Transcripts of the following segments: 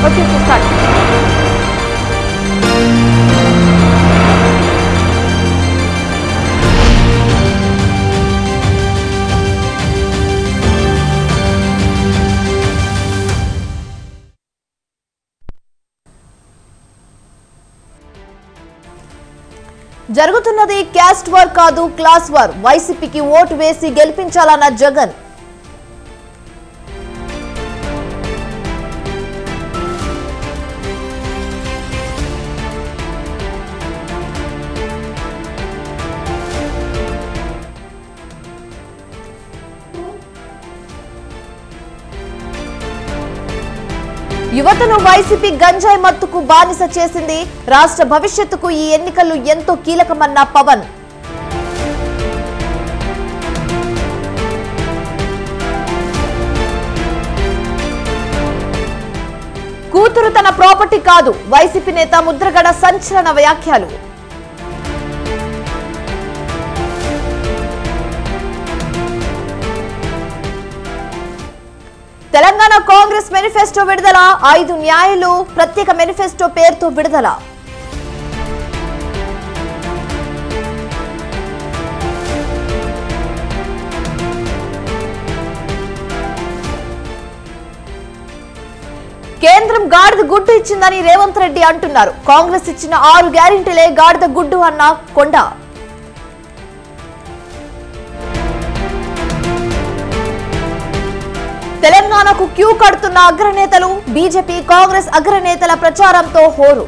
Okay, to start. జరుగుతున్నది caste war కాదు class war. వైసీపీకి ఓటు వేసి గెలిపించాలన్న జగన్. యువతను వైసీపీ గంజాయి మత్తుకు బానిస చేసింది. రాష్ట్ర భవిష్యత్తుకు ఈ ఎన్నికలు ఎంతో కీలకమన్న పవన్. కూతురు తన ప్రాపర్టీ కాదు. వైసీపీ నేత ముద్రగడ సంచలన వ్యాఖ్యలు. తెలంగాణ కాంగ్రెస్ మేనిఫెస్టో విడుదల. 5 న్యాయాలు ప్రత్యేక మేనిఫెస్టో పేరుతో విడుదల. కేంద్రం గాడిద గుడ్డు ఇచ్చిందని రేవంత్ రెడ్డి అంటున్నారు. కాంగ్రెస్ ఇచ్చిన 6 గ్యారెంటీలే గాడిద గుడ్డు అన్న కొండ. తెలంగాణకు క్యూ కడుతున్న అగ్రనేతలు. బీజేపీ కాంగ్రెస్ అగ్రనేతల ప్రచారంతో హోరు.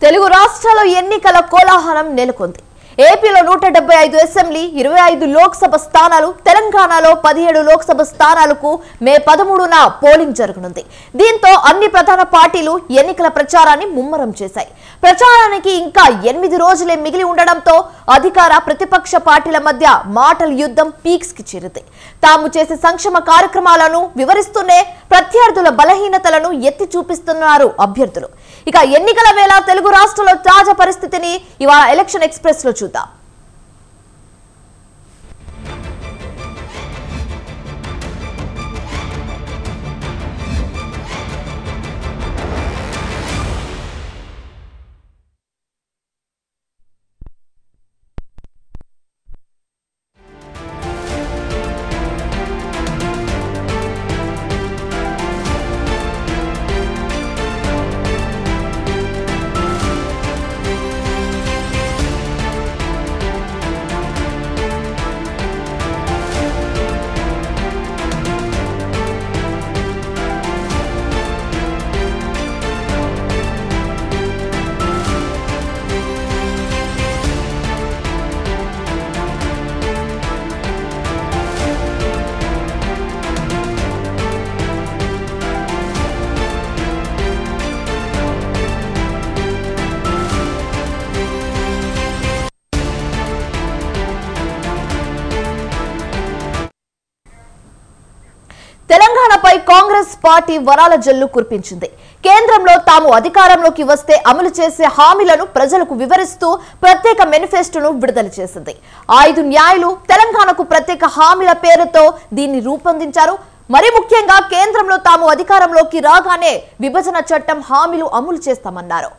తెలుగు రాష్ట్రాల్లో ఎన్నికల కోలాహలం నెలకొంది. ఏపీలో 175 అసెంబ్లీ, 25 లోక్సభ స్థానాలు, తెలంగాణలో 17 లోక్సభ స్థానాలకు మే 13న పోలింగ్ జరగనుంది. దీంతో అన్ని ప్రధాన పార్టీలు ఎన్నికల ప్రచారాన్ని ముమ్మరం చేశాయి. ప్రచారానికి ఇంకా 8 రోజులే మిగిలి ఉండడంతో అధికార ప్రతిపక్ష పార్టీల మధ్య మాటల యుద్ధం పీక్స్ కి చేరింది. తాము చేసే సంక్షేమ కార్యక్రమాలను వివరిస్తూనే ప్రత్యర్థుల బలహీనతలను ఎత్తి చూపిస్తున్నారు అభ్యర్థులు. ఇక ఎన్నికల వేళ తెలుగు రాష్ట్రాల్లో తాజా పరిస్థితిని ఇవాళ ఎలక్షన్ ఎక్స్ప్రెస్ లో చూద్దాం. తెలంగాణపై కాంగ్రెస్ పార్టీ వరాల జల్లు కురిపించింది. కేంద్రంలో తాము అధికారంలోకి వస్తే అమలు చేసే హామీలను ప్రజలకు వివరిస్తూ ప్రత్యేక మేనిఫెస్టోను విడుదల చేసింది. 5 న్యాయాలు, తెలంగాణకు ప్రత్యేక హామీల పేరుతో దీన్ని రూపొందించారు. మరి ముఖ్యంగా కేంద్రంలో తాము అధికారంలోకి రాగానే విభజన చట్టం హామీలు అమలు చేస్తామన్నారు.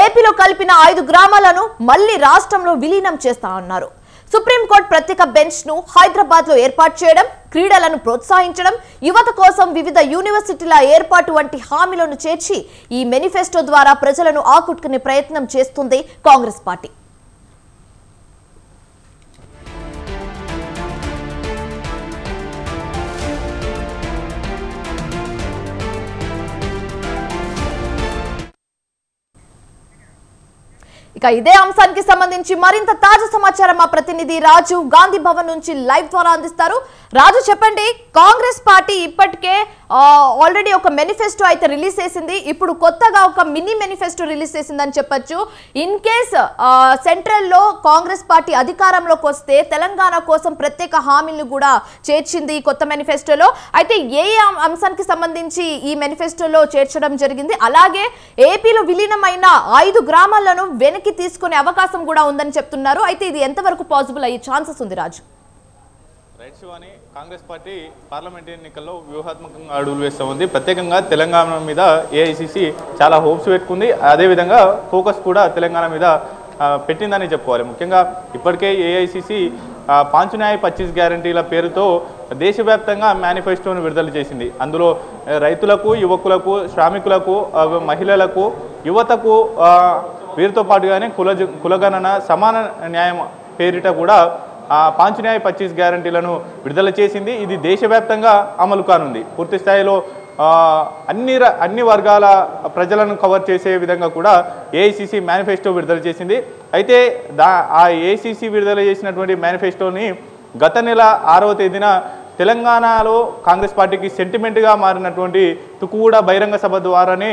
ఏపీలో కలిపిన 5 గ్రామాలను మళ్లీ రాష్ట్రంలో విలీనం చేస్తామన్నారు. సుప్రీంకోర్టు ప్రత్యేక బెంచ్ ను హైదరాబాద్ లో ఏర్పాటు చేయడం, క్రీడలను ప్రోత్సహించడం, యువత కోసం వివిధ యూనివర్సిటీల ఏర్పాటు వంటి హామీలను చేర్చి ఈ మేనిఫెస్టో ద్వారా ప్రజలను ఆకట్టుకునే ప్రయత్నం చేస్తుంది కాంగ్రెస్ పార్టీ. ఇక ఇదే అంశానికి సంబంధించి మరింత తాజా సమాచారం మా ప్రతినిధి రాజు గాంధీ భవన్ నుంచి లైవ్ ద్వారా అందిస్తారు. రాజు, చెప్పండి, కాంగ్రెస్ పార్టీ ఇప్పటికే ఆల్రెడీ ఒక మేనిఫెస్టో అయితే రిలీజ్ చేసింది. ఇప్పుడు కొత్తగా ఒక మినీ మేనిఫెస్టో రిలీజ్ చేసిందని చెప్పొచ్చు. ఇన్ కేస్ సెంట్రల్లో కాంగ్రెస్ పార్టీ అధికారంలోకి వస్తే తెలంగాణ కోసం ప్రత్యేక హామీలను కూడా చేర్చింది కొత్త మేనిఫెస్టోలో. అయితే ఏ అంశానికి సంబంధించి ఈ మేనిఫెస్టోలో చేర్చడం జరిగింది, అలాగే ఏపీలో విలీనమైన 5 గ్రామాలను వెనక్కి తీసుకునే అవకాశం కూడా ఉందని చెప్తున్నారు. అయితే ఇది ఎంతవరకు పాసిబుల్ అయ్యే ఛాన్సెస్ ఉంది Raju? Right Shivani, Congress party parliament ఎన్నికల్లో వ్యూహాత్మకంగా అడుగులు వేస్తూ ఉంది. ప్రత్యేకంగా తెలంగాణ మీద ఏఐసిసి చాలా హోప్స్ పెట్టుకుంది. అదేవిధంగా ఫోకస్ కూడా తెలంగాణ మీద పెట్టిందని చెప్పుకోవాలి. ముఖ్యంగా ఇప్పటికే ఏఐసిసి 5 న్యాయ 25 గ్యారంటీల పేరుతో దేశవ్యాప్తంగా మేనిఫెస్టోను విడుదల చేసింది. అందులో రైతులకు, యువకులకు, శ్రామికులకు, మహిళలకు, యువతకు, వీరితో పాటుగానే కులగణన, సమాన న్యాయం పేరిట కూడా 5 న్యాయ 25 గ్యారంటీలను విడుదల చేసింది. ఇది దేశవ్యాప్తంగా అమలు కానుంది. పూర్తి స్థాయిలో అన్ని వర్గాల ప్రజలను కవర్ చేసే విధంగా కూడా ఏఐసిసి మేనిఫెస్టో విడుదల చేసింది. అయితే ఆ ఏఐసిసి విడుదల చేసినటువంటి మేనిఫెస్టోని గత నెల 6వ తేదీన తెలంగాణలో కాంగ్రెస్ పార్టీకి సెంటిమెంట్గా మారినటువంటి తుక్కుగూడ బహిరంగ సభ ద్వారానే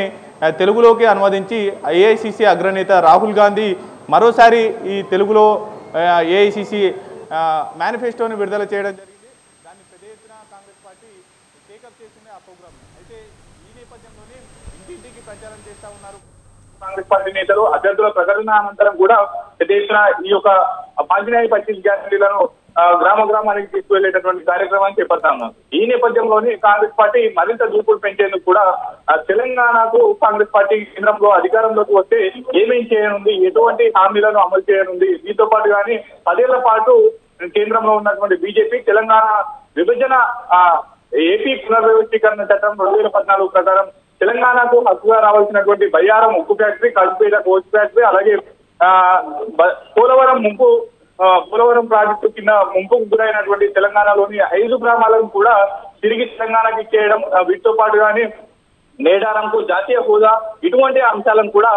తెలుగులోకి అనువదించి ఏఐసిసి అగ్రనేత రాహుల్ గాంధీ మరోసారి ఈ తెలుగులో ఏఐసిసి మేనిఫెస్టోని విడుదల చేయడం జరిగింది. దాన్ని పెద్ద ఎత్తున కాంగ్రెస్ పార్టీ టేకప్ చేసింది ఆ ప్రోగ్రామ్. అయితే ఈ నేపథ్యంలోనే ఇంటింటికి ప్రచారం చేస్తూ ఉన్నారు కాంగ్రెస్ పార్టీ నేతలు. అభ్యర్థుల ప్రకటన అనంతరం కూడా పెద్ద ఎత్తున ఈ యొక్క 5 న్యాయ 25 గ్యారంటీలను గ్రామానికి తీసుకువెళ్లేటటువంటి కార్యక్రమాన్ని చేపడతా ఉన్నారు. ఈ నేపథ్యంలోనే కాంగ్రెస్ పార్టీ మరింత దూకుడు పెంచేందుకు కూడా తెలంగాణకు కాంగ్రెస్ పార్టీ కేంద్రంలో అధికారంలోకి వస్తే ఏమేం చేయనుంది, ఎటువంటి హామీలను అమలు చేయనుంది, దీంతో పాటు కానీ 10 ఏళ్ల పాటు కేంద్రంలో ఉన్నటువంటి బీజేపీ తెలంగాణ విభజన ఏపీ పునర్వ్యవస్థీకరణ చట్టం 2014 ప్రకారం తెలంగాణకు హక్కుగా రావాల్సినటువంటి బయ్యారం ఉక్కు ఫ్యాక్టరీ, కాజుపేట కోచ్ ఫ్యాక్టరీ, అలాగే పోలవరం ప్రాజెక్టు కింద ముంపుకు గురైనటువంటి తెలంగాణలోని 5 గ్రామాలను కూడా తిరిగి తెలంగాణకి ఇచ్చేయడం, వీటితో పాటుగానే మేడారంకు జాతీయ హోదా, ఇటువంటి అంశాలను కూడా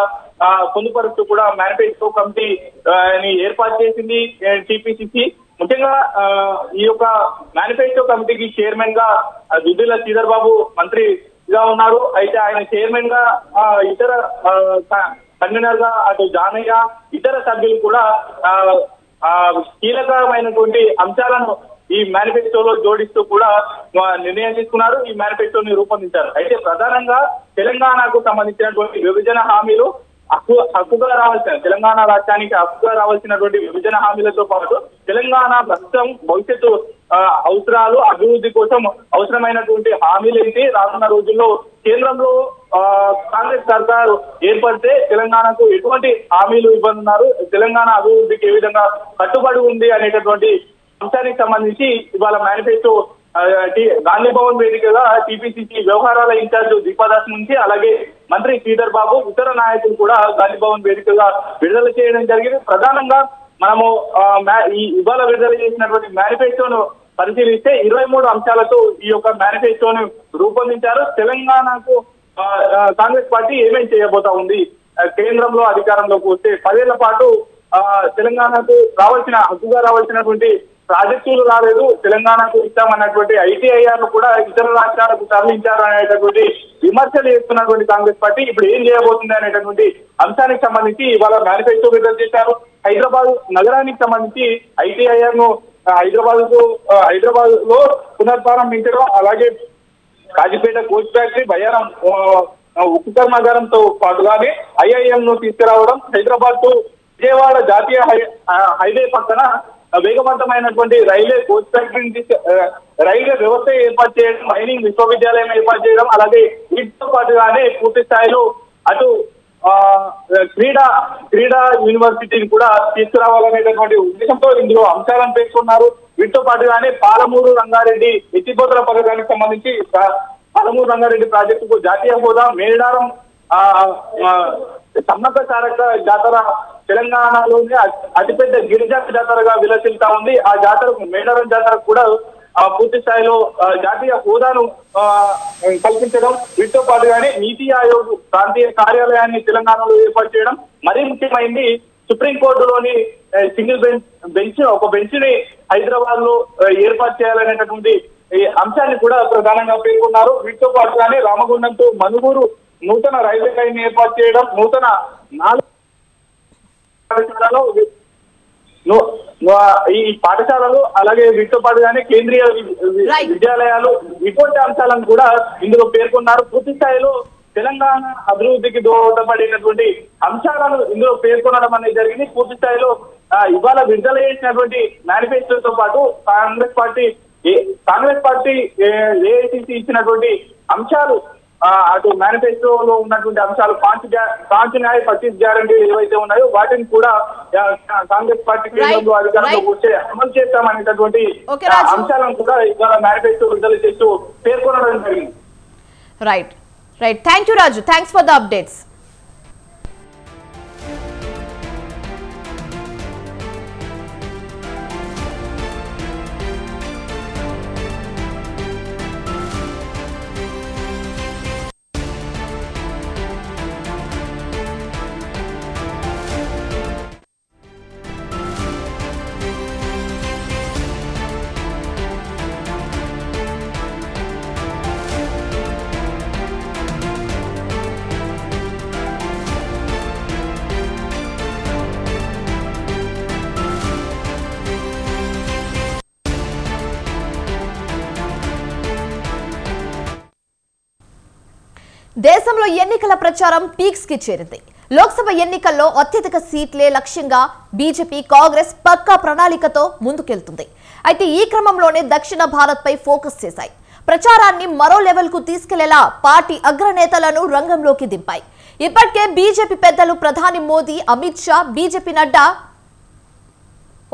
పొందుపరుస్తూ కూడా మేనిఫెస్టో కమిటీ ఏర్పాటు చేసింది టీపీసీసీ. ముఖ్యంగా ఈ యొక్క మేనిఫెస్టో కమిటీకి చైర్మన్ గా దుద్దిల్ల శ్రీధర్ బాబు మంత్రిగా ఉన్నారు. అయితే ఆయన చైర్మన్ గా ఇతర కన్వీనర్ గా అటు జానయ్య, ఇతర సభ్యులు కూడా కీలకమైనటువంటి అంశాలను ఈ మేనిఫెస్టోలో జోడిస్తూ కూడా నిర్ణయం తీసుకున్నారు. ఈ మేనిఫెస్టోని రూపొందించారు. అయితే ప్రధానంగా తెలంగాణకు సంబంధించినటువంటి విభజన హామీలు, హక్కుగా రావాల్సిన తెలంగాణ రాష్ట్రానికి హక్కుగా రావాల్సినటువంటి విభజన హామీలతో పాటు తెలంగాణ ప్రస్తుతం భవిష్యత్తు అవసరాలు, అభివృద్ధి కోసం అవసరమైనటువంటి హామీలు ఏంటి, రానున్న రోజుల్లో కేంద్రంలో కాంగ్రెస్ సర్కారు ఏర్పడితే తెలంగాణకు ఎటువంటి హామీలు ఇవ్వనున్నారు, తెలంగాణ అభివృద్ధికి ఏ విధంగా కట్టుబడి ఉంది అనేటటువంటి అంశానికి సంబంధించి ఇవాళ మేనిఫెస్టో గాంధీ భవన్ వేదికగా టీపీసీసీ వ్యవహారాల ఇన్ఛార్జ్ దీపాదాస్ నుంచి, అలాగే మంత్రి శ్రీధర్ బాబు, ఇతర నాయకులు కూడా గాంధీ భవన్ వేదికగా విడుదల చేయడం జరిగింది. ప్రధానంగా మనము ఇవాళ విడుదల చేసినటువంటి మేనిఫెస్టోను పరిశీలిస్తే 23 అంశాలతో ఈ యొక్క మేనిఫెస్టోను రూపొందించారు. తెలంగాణకు కాంగ్రెస్ పార్టీ ఏమేం చేయబోతా ఉంది, కేంద్రంలో అధికారంలోకి వస్తే 10 ఏళ్ల పాటు తెలంగాణకు హక్కుగా రావాల్సినటువంటి ప్రాజెక్టులు రాలేదు, తెలంగాణకు ఇస్తామన్నటువంటి ఐటీఐఆర్ ను కూడా ఇతర రాష్ట్రాలకు తరలించారు అనేటటువంటి విమర్శలు చేస్తున్నటువంటి కాంగ్రెస్ పార్టీ ఇప్పుడు ఏం చేయబోతుంది అనేటటువంటి అంశానికి సంబంధించి ఇవాళ మేనిఫెస్టో విడుదల చేశారు. హైదరాబాద్ నగరానికి సంబంధించి ఐటీఐఆర్ ను హైదరాబాద్ లో పునర్ప్రారంభించడం, అలాగే కాజీపేట కోచ్ ఫ్యాక్టరీ, బయ్యారం ఉక్కు కర్మాగారంతో పాటుగానే ఐఐఎం ను తీసుకురావడం, హైదరాబాద్ టు విజయవాడ జాతీయ హైవే పక్కన వేగవంతమైనటువంటి రైల్వే కోచ్ ఫ్యాక్టరీని రైల్వే వ్యవస్థ ఏర్పాటు చేయడం, మైనింగ్ విశ్వవిద్యాలయం ఏర్పాటు చేయడం, అలాగే వీటితో పాటుగానే పూర్తి స్థాయిలో అటు క్రీడా యూనివర్సిటీని కూడా తీసుకురావాలనేటటువంటి ఉద్దేశంతో ఇందులో అంశాలను పేర్కొన్నారు. వీటితో పాటుగానే పాలమూరు రంగారెడ్డి ఎత్తిపోతల పథకానికి సంబంధించి పాలమూరు రంగారెడ్డి ప్రాజెక్టుకు జాతీయ హోదా, మేడారం సమ్మక్క సారక్క జాతర తెలంగాణలోనే అతిపెద్ద గిరిజన జాతరగా విలసిల్తా ఉంది. ఆ జాతరకు, మేడారం జాతరకు కూడా పూర్తి స్థాయిలో జాతీయ హోదాను కల్పించడం, వీటితో పాటుగానే నీతి ఆయోగ్ ప్రాంతీయ కార్యాలయాన్ని తెలంగాణలో ఏర్పాటు చేయడం, మరీ ముఖ్యమైనది సుప్రీంకోర్టులోని సింగిల్ బెంచ్ ఒక బెంచ్ ని హైదరాబాద్ లో ఏర్పాటు చేయాలనేటటువంటి ఈ అంశాన్ని కూడా ప్రధానంగా పేర్కొన్నారు. వీటితో పాటుగానే రామగుండం టు మనుగూరు నూతన రైల్వే లైన్ ఏర్పాటు చేయడం, నూతన 4 ఈ పాఠశాలలు అలాగే వీటితో పాటుగానే కేంద్రీయ విద్యాలయాలు ఇటువంటి అంశాలను కూడా ఇందులో పేర్కొన్నారు. పూర్తి స్థాయిలో తెలంగాణ అభివృద్ధికి దోహదపడేటటువంటి అంశాలను ఇందులో పేర్కొనడం అనేది జరిగింది. పూర్తి స్థాయిలో ఇవాళ విడుదల చేసినటువంటి మేనిఫెస్టోతో పాటు కాంగ్రెస్ పార్టీ ఏఐసిసి ఇచ్చినటువంటి అంశాలు, అటు మేనిఫెస్టోలో ఉన్నటువంటి అంశాలు 5 న్యాయ 25 గ్యారంటీలు ఏవైతే ఉన్నాయో వాటిని కూడా కాంగ్రెస్ పార్టీ కేంద్రంలో అధికారంలోకి వస్తే అమలు చేస్తామనేటటువంటి అంశాలను కూడా ఇవాళ మేనిఫెస్టో విడుదల చేస్తూ పేర్కొనడం జరిగింది. Right. Thank you Raju. Thanks for the updates. దేశంలో ఎన్నికల ప్రచారం పీక్స్ కి చేరింది. లోక్సభ ఎన్నికల్లో అత్యధిక సీట్లే లక్ష్యంగా బీజేపీ, కాంగ్రెస్ పక్కా ప్రణాళికతో ముందుకెళ్తుంది. అయితే ఈ క్రమంలోనే దక్షిణ భారత్ పై ఫోకస్ చేశాయి. ప్రచారాన్ని మరో లెవెల్ కు తీసుకెళ్లేలా పార్టీ అగ్రనేతలను రంగంలోకి దింపాయి. ఇప్పటికే బీజేపీ పెద్దలు ప్రధాని మోదీ, అమిత్ షా, బీజేపీ నడ్డా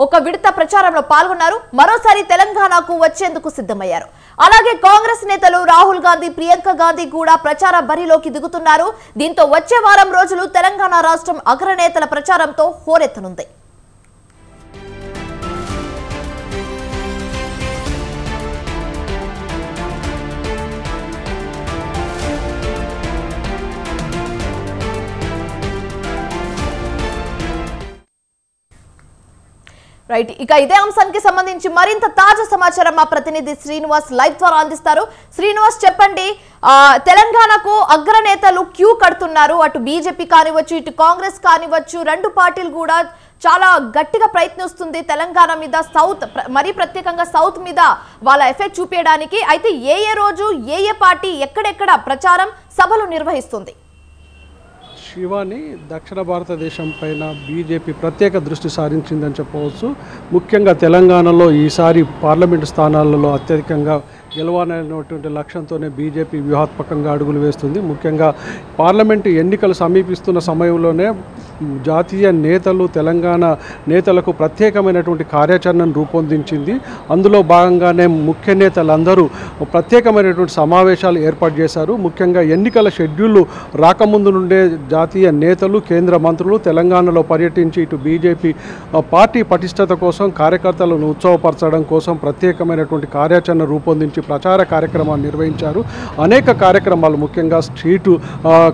ఒక విడత ప్రచారంలో పాల్గొన్నారు. మరోసారి తెలంగాణకు వచ్చేందుకు సిద్ధమయ్యారు. అలాగే కాంగ్రెస్ నేతలు రాహుల్ గాంధీ, ప్రియాంక గాంధీ కూడా ప్రచార బరిలోకి దిగుతున్నారు. దీంతో వచ్చే వారం రోజులు తెలంగాణ రాష్ట్రం అగ్రనేతల ప్రచారంతో హోరెత్తనుంది. రైట్. ఇక ఇదే అంశానికి సంబంధించి మరింత తాజా సమాచారం మా ప్రతినిధి శ్రీనివాస్ లైవ్ ద్వారా అందిస్తారు. శ్రీనివాస్, చెప్పండి, తెలంగాణకు అగ్రనేతలు క్యూ కడుతున్నారు. అటు బీజేపీ కానివచ్చు, ఇటు కాంగ్రెస్ కానివచ్చు, రెండు పార్టీలు కూడా చాలా గట్టిగా ప్రయత్నిస్తుంది తెలంగాణ మీద, సౌత్ మరీ ప్రత్యేకంగా సౌత్ మీద వాళ్ళ ఎఫెక్ట్ చూపించడానికి. అయితే ఏ రోజు ఏ పార్టీ ఎక్కడెక్కడ ప్రచారం సభలు నిర్వహిస్తుంది? శివాని, దక్షిణ భారతదేశం పైన బీజేపీ ప్రత్యేక దృష్టి సారించిందని చెప్పవచ్చు. ముఖ్యంగా తెలంగాణలో ఈసారి పార్లమెంటు స్థానాలలో అత్యధికంగా గెలవాలనేటువంటి లక్ష్యంతోనే బీజేపీ వ్యూహాత్మకంగా అడుగులు వేస్తుంది. ముఖ్యంగా పార్లమెంటు ఎన్నికలు సమీపిస్తున్న సమయంలోనే జాతీయ నేతలు, తెలంగాణ నేతలకు ప్రత్యేకమైనటువంటి కార్యాచరణను రూపొందించింది. అందులో భాగంగానే ముఖ్య నేతలందరూ ప్రత్యేకమైనటువంటి సమావేశాలు ఏర్పాటు చేశారు. ముఖ్యంగా ఎన్నికల షెడ్యూల్ రాకముందు నుండే జాతీయ నేతలు, కేంద్ర మంత్రులు తెలంగాణలో పర్యటించి ఇటు బీజేపీ పార్టీ పటిష్టత కోసం, కార్యకర్తలను ఉత్సవపరచడం కోసం ప్రత్యేకమైనటువంటి కార్యాచరణ రూపొందించి ప్రచార కార్యక్రమాలు నిర్వహించారు. అనేక కార్యక్రమాలు, ముఖ్యంగా స్ట్రీటు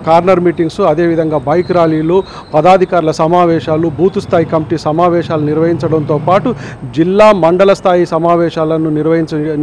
కార్నర్ మీటింగ్స్, అదేవిధంగా బైక్ ర్యాలీలు, పదాధికారుల సమావేశాలు, బూత్ స్థాయి కమిటీ సమావేశాలు నిర్వహించడంతో పాటు జిల్లా, మండల స్థాయి సమావేశాలను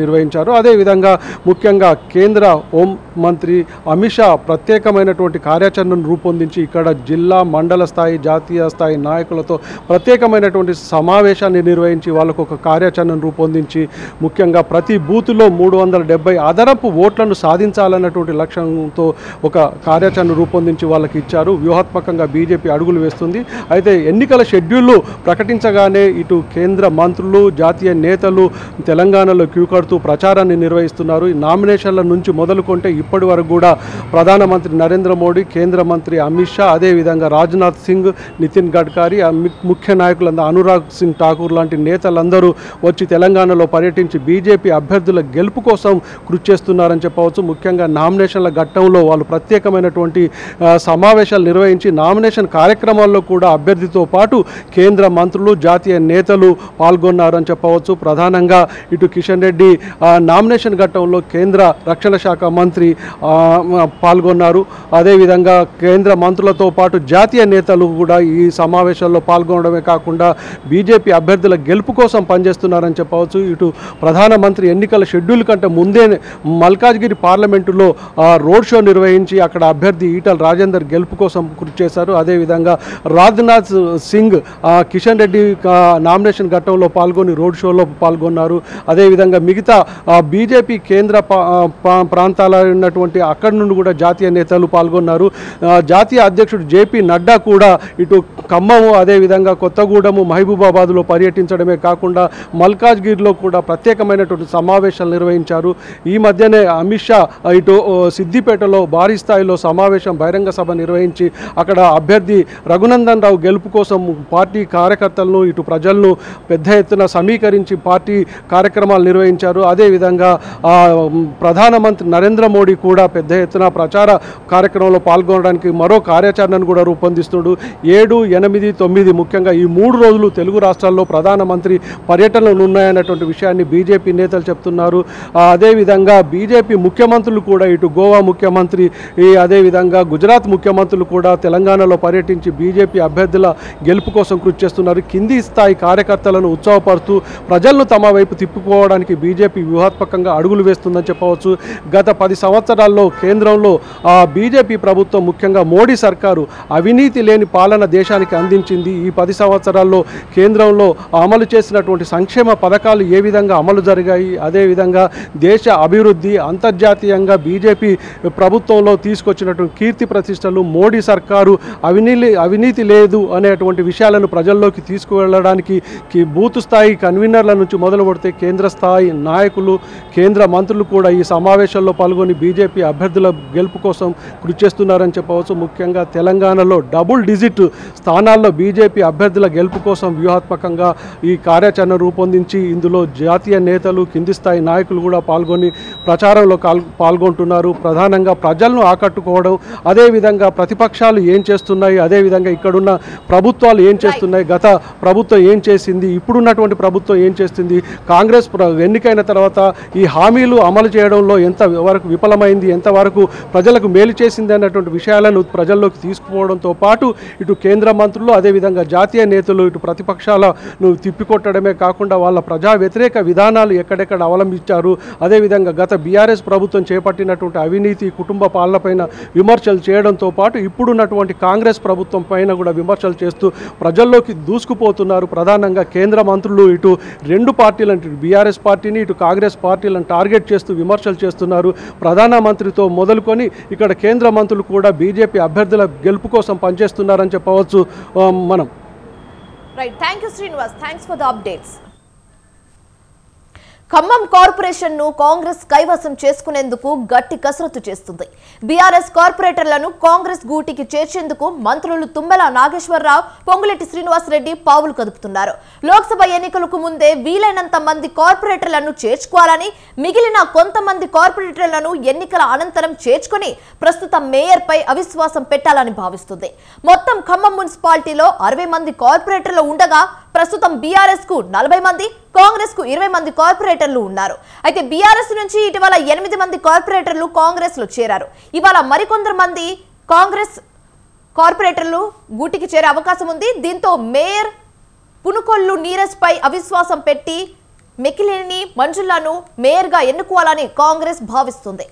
నిర్వహించారు. అదేవిధంగా ముఖ్యంగా కేంద్ర హోం మంత్రి అమిత్ షా ప్రత్యేకమైనటువంటి కార్యాచరణను రూపొందించి ఇక్కడ జిల్లా, మండల స్థాయి, జాతీయ స్థాయి నాయకులతో ప్రత్యేకమైనటువంటి సమావేశాన్ని నిర్వహించి వాళ్ళకు ఒక కార్యాచరణను రూపొందించి ముఖ్యంగా ప్రతి బూత్లో 370 అదనపు ఓట్లను సాధించాలన్నటువంటి లక్ష్యంతో ఒక కార్యాచరణ రూపొందించి వాళ్ళకి ఇచ్చారు. వ్యూహాత్మకంగా బీజేపీ అడుగులు వేస్తుంది. అయితే ఎన్నికల షెడ్యూల్ ప్రకటించగానే ఇటు కేంద్ర మంత్రులు, జాతీయ నేతలు తెలంగాణలో క్యూ కడుతూ ప్రచారాన్ని నిర్వహిస్తున్నారు. ఈ నామినేషన్ల నుంచి మొదలుకొంటే ఇప్పటి వరకు కూడా ప్రధానమంత్రి నరేంద్ర మోడీ, కేంద్ర మంత్రి అమిత్ షా, అదేవిధంగా రాజ్నాథ్ సింగ్, నితిన్ గడ్కరీ, ముఖ్య నాయకులందరూ అనురాగ్ సింగ్ ఠాకూర్ లాంటి నేతలందరూ వచ్చి తెలంగాణలో పర్యటించి బీజేపీ అభ్యర్థుల గెలుపు కోసం కృషి చేస్తున్నారని చెప్పవచ్చు. ముఖ్యంగా నామినేషన్ల ఘట్టంలో వాళ్ళు ప్రత్యేకమైనటువంటి సమావేశాలు నిర్వహించి నామినేషన్ కార్యక్రమం కార్యక్రమాల్లో కూడా అభ్యర్థితో పాటు కేంద్ర మంత్రులు జాతీయ నేతలు పాల్గొన్నారని చెప్పవచ్చు. ప్రధానంగా ఇటు కిషన్ రెడ్డి నామినేషన్ ఘట్టంలో కేంద్ర రక్షణ శాఖ మంత్రి పాల్గొన్నారు. అదేవిధంగా కేంద్ర మంత్రులతో పాటు జాతీయ నేతలు కూడా ఈ సమావేశాల్లో పాల్గొనడమే కాకుండా బీజేపీ అభ్యర్థుల గెలుపు కోసం పనిచేస్తున్నారని చెప్పవచ్చు. ఇటు ప్రధానమంత్రి ఎన్నికల షెడ్యూల్ కంటే ముందే మల్కాజ్గిరి పార్లమెంటులో రోడ్ షో నిర్వహించి అక్కడ అభ్యర్థి ఈటల రాజేందర్ గెలుపు కోసం కృషి చేశారు. అదేవిధంగా రాజ్నాథ్ సింగ్ కిషన్ రెడ్డి నామినేషన్ ఘట్టంలో పాల్గొని రోడ్ షోలో పాల్గొన్నారు. అదేవిధంగా మిగతా బీజేపీ కేంద్ర ప్రాంతాల ఉన్నటువంటి అక్కడి నుండి కూడా జాతీయ నేతలు పాల్గొన్నారు. జాతీయ అధ్యక్షుడు జేపీ నడ్డా కూడా ఇటు ఖమ్మము అదేవిధంగా కొత్తగూడెము మహబూబాబాద్లో పర్యటించడమే కాకుండా మల్కాజ్గిరిలో కూడా ప్రత్యేకమైనటువంటి సమావేశాలు నిర్వహించారు. ఈ మధ్యనే అమిత్ షా ఇటు సిద్దిపేటలో భారీ స్థాయిలో సమావేశం బహిరంగ సభ నిర్వహించి అక్కడ అభ్యర్థి రఘునందన్ రావు గెలుపు కోసం పార్టీ కార్యకర్తలను ఇటు ప్రజలను పెద్ద ఎత్తున సమీకరించి పార్టీ కార్యక్రమాలు నిర్వహించారు. అదేవిధంగా ప్రధానమంత్రి నరేంద్ర మోడీ కూడా పెద్ద ఎత్తున ప్రచార కార్యక్రమంలో పాల్గొనడానికి మరో కార్యాచరణను కూడా రూపొందిస్తున్నాడు. 7, 8, 9 ముఖ్యంగా ఈ 3 రోజులు తెలుగు రాష్ట్రాల్లో ప్రధానమంత్రి పర్యటనలు ఉన్నాయన్నటువంటి విషయాన్ని బీజేపీ నేతలు చెప్తున్నారు. అదేవిధంగా బీజేపీ ముఖ్యమంత్రులు కూడా ఇటు గోవా ముఖ్యమంత్రి అదేవిధంగా గుజరాత్ ముఖ్యమంత్రులు కూడా తెలంగాణలో పర్యటించి బీజేపీ అభ్యర్థుల గెలుపు కోసం కృషి చేస్తున్నారు. కింది స్థాయి కార్యకర్తలను ఉత్సాహపరుస్తూ ప్రజలను తమ వైపు తిప్పుకోవడానికి బీజేపీ వ్యూహాత్మకంగా అడుగులు వేస్తుందని చెప్పవచ్చు. గత 10 సంవత్సరాల్లో కేంద్రంలో బీజేపీ ప్రభుత్వం ముఖ్యంగా మోడీ సర్కారు అవినీతి లేని పాలన దేశానికి అందించింది. ఈ 10 సంవత్సరాల్లో కేంద్రంలో అమలు చేసినటువంటి సంక్షేమ పథకాలు ఏ విధంగా అమలు జరిగాయి, అదేవిధంగా దేశ అభివృద్ధి అంతర్జాతీయంగా బీజేపీ ప్రభుత్వంలో తీసుకొచ్చినటువంటి కీర్తి ప్రతిష్టలు మోడీ సర్కారు అవినీతి లేదు అనేటువంటి విషయాలను ప్రజల్లోకి తీసుకువెళ్ళడానికి బూత్ స్థాయి కన్వీనర్ల నుంచి మొదలు పెడితే కేంద్ర స్థాయి నాయకులు కేంద్ర మంత్రులు కూడా ఈ సమావేశాల్లో పాల్గొని బీజేపీ అభ్యర్థుల గెలుపు కోసం కృషి చేస్తున్నారని చెప్పవచ్చు. ముఖ్యంగా తెలంగాణలో డబుల్ డిజిట్ స్థానాల్లో బీజేపీ అభ్యర్థుల గెలుపు కోసం వ్యూహాత్మకంగా ఈ కార్యాచరణ రూపొందించి ఇందులో జాతీయ నేతలు కింది స్థాయి నాయకులు కూడా పాల్గొని ప్రచారంలో పాల్గొంటున్నారు. ప్రధానంగా ప్రజలను ఆకట్టుకోవడం, అదేవిధంగా ప్రతిపక్షాలు ఏం చేస్తున్నాయి, అదేవిధంగా ఇక్కడున్న ప్రభుత్వాలు ఏం చేస్తున్నాయి, గత ప్రభుత్వం ఏం చేసింది, ఇప్పుడున్నటువంటి ప్రభుత్వం ఏం చేస్తుంది, కాంగ్రెస్ ఎన్నికైన తర్వాత ఈ హామీలు అమలు చేయడంలో ఎంతవరకు విఫలమైంది, ఎంతవరకు ప్రజలకు మేలు చేసింది అన్నటువంటి విషయాలను ప్రజల్లోకి తీసుకుపోవడంతో పాటు ఇటు కేంద్ర మంత్రులు అదేవిధంగా జాతీయ నేతలు ఇటు ప్రతిపక్షాలను తిప్పికొట్టడమే కాకుండా వాళ్ళ ప్రజా వ్యతిరేక విధానాలు ఎక్కడెక్కడ అవలంబించారు, అదేవిధంగా గత బీఆర్ఎస్ ప్రభుత్వం చేపట్టినటువంటి అవినీతి కుటుంబ పాలనపైన విమర్శలు చేయడంతో పాటు ఇప్పుడున్నటువంటి కాంగ్రెస్ ప్రభుత్వం పైన కూడా విమర్శలు చేస్తూ ప్రజల్లోకి దూసుకుపోతున్నారు. ప్రధానంగా కేంద్ర మంత్రులు ఇటు 2 పార్టీలను ఇటు బీఆర్ఎస్ పార్టీని ఇటు కాంగ్రెస్ పార్టీలను టార్గెట్ చేస్తూ విమర్శలు చేస్తున్నారు. ప్రధానమంత్రితో మొదలుకొని ఇక్కడ కేంద్ర మంత్రులు కూడా బీజేపీ అభ్యర్థుల గెలుపు కోసం పనిచేస్తున్నారని చెప్పవచ్చు. మనం right, thank you Srinivas, thanks for the updates. Khammam corporation ను కాంగ్రెస్ కైవసం చేసుకునేందుకు గట్టి కసరత్తు చేస్తుంది. బీఆర్ఎస్ కార్పొరేటర్లను కాంగ్రెస్ గూటికి చేర్చేందుకు మంత్రులు తుమ్మల నాగేశ్వరరావు, పొంగులేటి శ్రీనివాస్ రెడ్డి పావులు కదుపుతున్నారు. లోక్సభ ఎన్నికలకు ముందే వీలైనంత మంది కార్పొరేటర్లను చేర్చుకోవాలని, మిగిలిన కొంతమంది కార్పొరేటర్లను ఎన్నికల అనంతరం చేర్చుకుని ప్రస్తుత మేయర్ పై అవిశ్వాసం పెట్టాలని భావిస్తుంది. మొత్తం ఖమ్మం మున్సిపాలిటీలో 60 మంది కార్పొరేటర్లు ఉండగా ప్రస్తుతం బీఆర్ఎస్ కు 40 మంది, కాంగ్రెస్ కు 20 మంది కార్పొరేటర్లు ఉన్నారు. అయితే బీఆర్ఎస్ నుంచి ఇటీవల 8 మంది కార్పొరేటర్లు కాంగ్రెస్ లో చేరారు. ఇవాళ మరికొందరు మంది కాంగ్రెస్ కార్పొరేటర్లు గూటికి చేరే అవకాశం ఉంది. దీంతో మేయర్ పునుకొల్లు నీరజ్ పై అవిశ్వాసం పెట్టి మెకిలేని మంజులను మేయర్ గా ఎన్నుకోవాలని కాంగ్రెస్ భావిస్తుంది.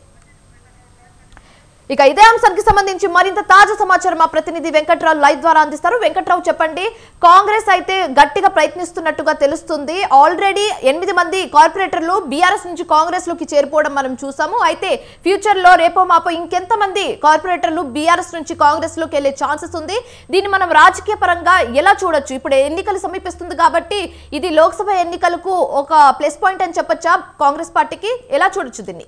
ఇక ఇదే అంశానికి సంబంధించి మరింత తాజా సమాచారం మా ప్రతినిధి వెంకట్రావు లైవ్ ద్వారా అందిస్తారు. వెంకట్రావు, చెప్పండి. కాంగ్రెస్ అయితే గట్టిగా ప్రయత్నిస్తున్నట్టుగా తెలుస్తుంది. ఆల్రెడీ 8 మంది కార్పొరేటర్లు బీఆర్ఎస్ నుంచి కాంగ్రెస్ లోకి చేరిపోవడం మనం చూసాము. అయితే ఫ్యూచర్ లో రేపో మాపో ఇంకెంత మంది కార్పొరేటర్లు బీఆర్ఎస్ నుంచి కాంగ్రెస్ లోకి వెళ్లే ఛాన్సెస్ ఉంది? దీన్ని మనం రాజకీయ పరంగా ఎలా చూడొచ్చు? ఇప్పుడు ఎన్నికలు సమీపిస్తుంది కాబట్టి ఇది లోక్సభ ఎన్నికలకు ఒక ప్లస్ పాయింట్ అని చెప్పొచ్చా కాంగ్రెస్ పార్టీకి? ఎలా చూడొచ్చు దీన్ని?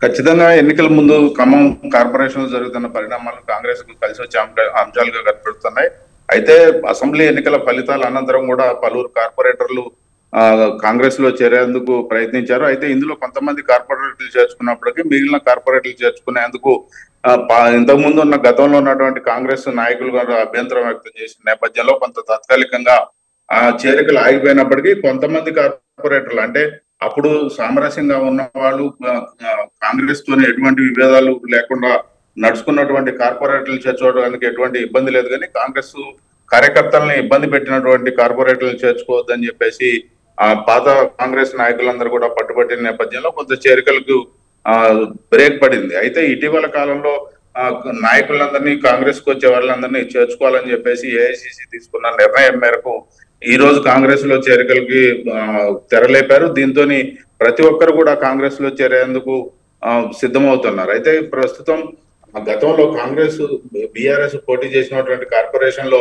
ఖచ్చితంగా ఎన్నికల ముందు ఖమ్మం కార్పొరేషన్ జరుగుతున్న పరిణామాలు కాంగ్రెస్ కు కలిసి వచ్చే అంశాలుగా కనపడుతున్నాయి. అయితే అసెంబ్లీ ఎన్నికల ఫలితాల అనంతరం కూడా పలువురు కార్పొరేటర్లు కాంగ్రెస్ లో చేరేందుకు ప్రయత్నించారు. అయితే ఇందులో కొంతమంది కార్పొరేటర్లు చేర్చుకున్నప్పటికీ మిగిలిన కార్పొరేటర్లు చేర్చుకునేందుకు ఇంతకుముందు ఉన్న గతంలో ఉన్నటువంటి కాంగ్రెస్ నాయకులు కూడా అభ్యంతరం వ్యక్తం చేసిన నేపథ్యంలో కొంత తాత్కాలికంగా చేరికలు ఆగిపోయినప్పటికీ కొంతమంది కార్పొరేటర్లు అంటే అప్పుడు సామరస్యంగా ఉన్న వాళ్ళు కాంగ్రెస్ తోనే ఎటువంటి విభేదాలు లేకుండా నడుచుకున్నటువంటి కార్పొరేటర్లు చేర్చుకోవడానికి ఎటువంటి ఇబ్బంది లేదు, కానీ కాంగ్రెస్ కార్యకర్తలను ఇబ్బంది పెట్టినటువంటి కార్పొరేటర్లు చేర్చుకోవద్దని చెప్పేసి పాత కాంగ్రెస్ నాయకులందరూ కూడా పట్టుబట్టిన నేపథ్యంలో కొంత చేరికలకు బ్రేక్ పడింది. అయితే ఇటీవల కాలంలో నాయకులందరినీ కాంగ్రెస్ కు వచ్చే వాళ్ళందరినీ చేర్చుకోవాలని చెప్పేసి ఏఐసిసి తీసుకున్న నిర్ణయం మేరకు ఈ రోజు కాంగ్రెస్ లో చేరికలకి తెరలేపారు. దీంతో ప్రతి ఒక్కరు కూడా కాంగ్రెస్ లో చేరేందుకు సిద్ధమవుతున్నారు. అయితే ప్రస్తుతం గతంలో కాంగ్రెస్ బీఆర్ఎస్ పోటీ చేసినటువంటి కార్పొరేషన్ లో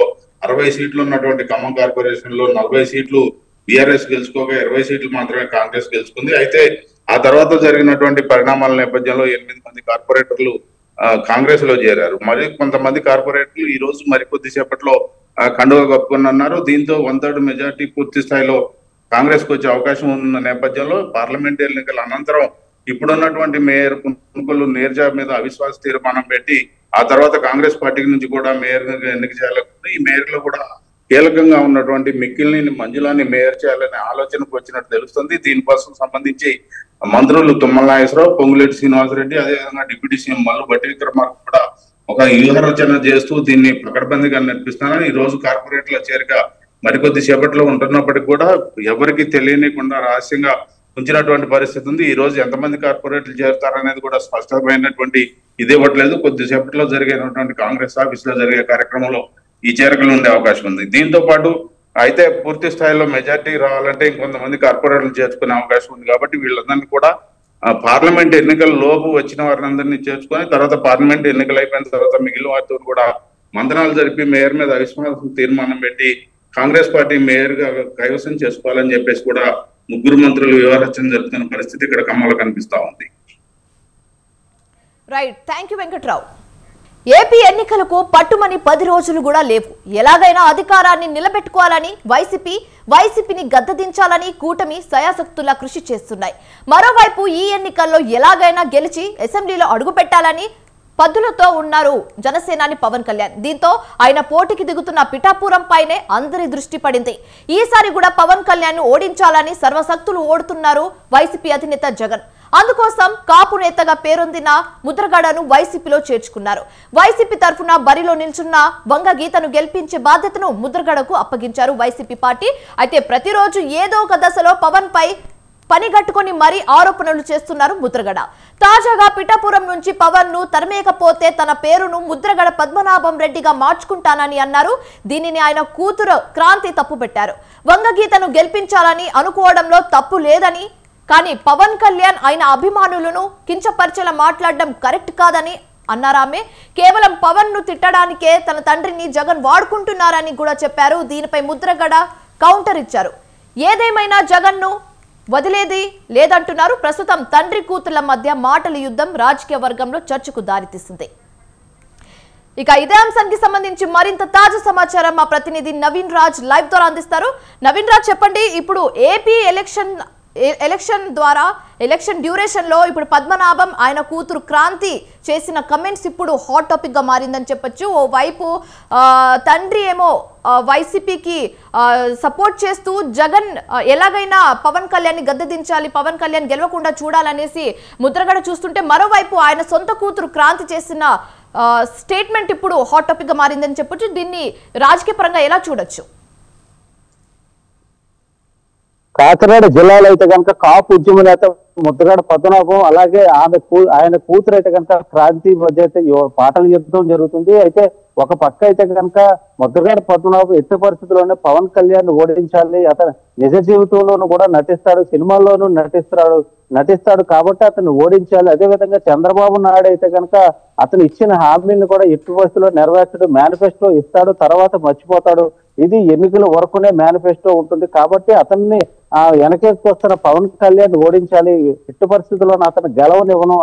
60 సీట్లు ఉన్నటువంటి ఖమ్మం కార్పొరేషన్ లో 40 సీట్లు బీఆర్ఎస్ గెలుచుకోగా 20 సీట్లు మాత్రమే కాంగ్రెస్ గెలుచుకుంది. అయితే ఆ తర్వాత జరిగినటువంటి పరిణామాల నేపథ్యంలో 8 మంది కార్పొరేటర్లు కాంగ్రెస్ లో చేరారు. మరి కొంతమంది కార్పొరేటర్లు ఈ రోజు మరికొద్ది సేపట్లో కండువా కప్పుకున్నారు. దీంతో 1/3 మెజార్టీ పూర్తి స్థాయిలో కాంగ్రెస్ కు వచ్చే అవకాశం ఉన్న నేపథ్యంలో పార్లమెంట్ ఎన్నికల అనంతరం ఇప్పుడున్నటువంటి మేయర్ కొనుగోలు నీర్జా మీద అవిశ్వాస తీర్మానం పెట్టి ఆ తర్వాత కాంగ్రెస్ పార్టీ నుంచి కూడా మేయర్ ఎన్నిక చేయాలనుకుంది. ఈ మేయర్ లో కూడా కీలకంగా ఉన్నటువంటి మిక్కిలిని మంజులాని మేయర్ చేయాలనే ఆలోచనకు వచ్చినట్టు తెలుస్తుంది. దీనికోసం సంబంధించి మంత్రులు తుమ్మల నాగేశ్వరరావు, పొంగులేటి శ్రీనివాసరెడ్డి, అదేవిధంగా డిప్యూటీ సీఎం మల్లు భట్టి విక్రమార్క కూడా ఒక వ్యూహరచన చేస్తూ దీన్ని పకడ్బందీగా నడిపిస్తున్నారని ఈ రోజు కార్పొరేట్ల చేరిక మరికొద్ది సేపట్లో ఉంటున్నప్పటికీ కూడా ఎవరికి తెలియనికుండా రహస్యంగా ఉంచినటువంటి పరిస్థితి ఉంది. ఈ రోజు ఎంతమంది కార్పొరేట్లు చేరుతారనేది కూడా స్పష్టమైనటువంటి ఇది ఇవ్వట్లేదు. కొద్దిసేపట్లో జరిగేటువంటి కాంగ్రెస్ ఆఫీస్ లో జరిగే కార్యక్రమంలో ఈ చేరికలు ఉండే అవకాశం ఉంది. దీంతో పాటు అయితే పూర్తి స్థాయిలో మెజార్టీ రావాలంటే ఇంకొంతమంది కార్పొరేట్లు చేర్చుకునే అవకాశం ఉంది. కాబట్టి వీళ్ళందరినీ కూడా పార్లమెంట్ ఎన్నికల లోపు వచ్చిన వారిని చేర్చుకొని తర్వాత పార్లమెంట్ ఎన్నికలు అయిపోయిన తర్వాత మిగిలిన వారితో కూడా మంత్రాలు జరిపి మేయర్ మీద అవిశ్వాసం తీర్మానం పెట్టి కాంగ్రెస్ పార్టీ మేయర్ గా కైవసం చేసుకోవాలని చెప్పేసి కూడా ముగ్గురు మంత్రులు వ్యవహరించడం జరుగుతున్న పరిస్థితి ఇక్కడ ఖమ్మంలో కనిపిస్తా ఉంది. Right, thank you Venkatrao. AP ఎన్నికలకు పట్టుమని 10 రోజులు కూడా లేవు. ఎలాగైనా అధికారాన్ని నిలబెట్టుకోవాలని వైసీపీని గద్దెదించాలని కూటమి సయాసక్తులా కృషి చేస్తున్నాయి. మరోవైపు ఈ ఎన్నికల్లో ఎలాగైనా గెలిచి అసెంబ్లీలో అడుగుపెట్టాలని పద్దులతో ఉన్నారు జనసేనాని పవన్ కళ్యాణ్. దీంతో ఆయన పోటీకి దిగుతున్న పిఠాపురం పైనే అందరి దృష్టి పడింది. ఈసారి కూడా పవన్ కళ్యాణ్ ను ఓడించాలని సర్వశక్తులు ఓడుతున్నారు వైసీపీ అధినేత జగన్. అందుకోసం కాపు నేతగా పేరొందిన ముద్రగడను వైసీపీలో చేర్చుకున్నారు. వైసీపీ తరఫున బరిలో నిల్చున్న వంగ గీతను గెలిపించే బాధ్యతను ముద్రగడకు అప్పగించారు వైసీపీ పార్టీ. అయితే ప్రతిరోజు ఏదో ఒక దశలో పవన్ పై పనిగట్టుకుని మరీ ఆరోపణలు చేస్తున్నారు ముద్రగడ. తాజాగా పిఠాపురం నుంచి పవన్ ను తరమేకపోతే తన పేరును ముద్రగడ పద్మనాభం రెడ్డిగా మార్చుకుంటానని అన్నారు. దీనిని ఆయన కూతురు క్రాంతి తప్పుపెట్టారు. వంగగీతను గెలిపించాలని అనుకోవడంలో తప్పు లేదని, కానీ పవన్ కళ్యాణ్ ఆయన అభిమానులను కించపరిచేలా మాట్లాడడం కరెక్ట్ కాదని అన్నారామె. కేవలం పవన్ ను తిట్టడానికే తన తండ్రిని జగన్ వాడుకుంటున్నారని కూడా చెప్పారు. దీనిపై ముద్రగడ కౌంటర్ ఇచ్చారు. ఏదేమైనా జగన్ ను వదిలేది లేదంటున్నారు. ప్రస్తుతం తండ్రి కూతుళ్ల మధ్య మాటల యుద్ధం రాజకీయ వర్గంలో చర్చకు దారితీస్తుంది. ఇక ఇదే అంశానికి సంబంధించి మరింత తాజా సమాచారం మా ప్రతినిధి నవీన్ రాజ్ లైవ్ ద్వారా అందిస్తారు. నవీన్ రాజ్, చెప్పండి. ఇప్పుడు ఏపీ ఎలక్షన్ డ్యూరేషన్ లో ఇప్పుడు పద్మనాభం ఆయన కూతురు క్రాంతి చేసిన కమెంట్స్ ఇప్పుడు హాట్ టాపిక్ గా మారిందని చెప్పొచ్చు. ఓ వైపు తండ్రి ఏమో వైసీపీకి సపోర్ట్ చేస్తూ జగన్ ఎలాగైనా పవన్ కళ్యాణ్ ని గద్దెదించాలి, పవన్ కళ్యాణ్ గెలవకుండా చూడాలనేసి ముద్రగడ చూస్తుంటే, మరోవైపు ఆయన సొంత కూతురు క్రాంతి చేసిన స్టేట్మెంట్ ఇప్పుడు హాట్ టాపిక్ గా మారిందని చెప్పొచ్చు. దీన్ని రాజకీయ పరంగా ఎలా చూడొచ్చు? కాకినాడ జిల్లాలో అయితే కనుక కాపు ఉద్యమ నేత ముద్రగడ పద్మనాభం, అలాగే ఆయన కూతురు అయితే కనుక క్రాంతి మధ్య అయితే పాటల యుద్ధం జరుగుతుంది. అయితే ఒక పక్క అయితే కనుక ముద్రగడ పద్మనాభం ఎట్టి పరిస్థితుల్లోనే పవన్ కళ్యాణ్ ఓడించాలి, అతను నిజ జీవితంలోనూ కూడా నటిస్తాడు, సినిమాల్లోనూ నటిస్తాడు కాబట్టి అతను ఓడించాలి. అదేవిధంగా చంద్రబాబు నాయుడు అయితే కనుక అతను ఇచ్చిన హామీని కూడా ఎట్టి పరిస్థితుల్లో నెరవేర్చడు, మేనిఫెస్టో ఇస్తాడు, తర్వాత మర్చిపోతాడు. ఇది ఎన్నికల వరకునే మేనిఫెస్టో ఉంటుంది. కాబట్టి అతన్ని వెనకేసుకొస్తున్న పవన్ కళ్యాణ్ ఓడించాలి, ఎట్టి పరిస్థితుల్లోనూ అతను గెలవనివ్వను,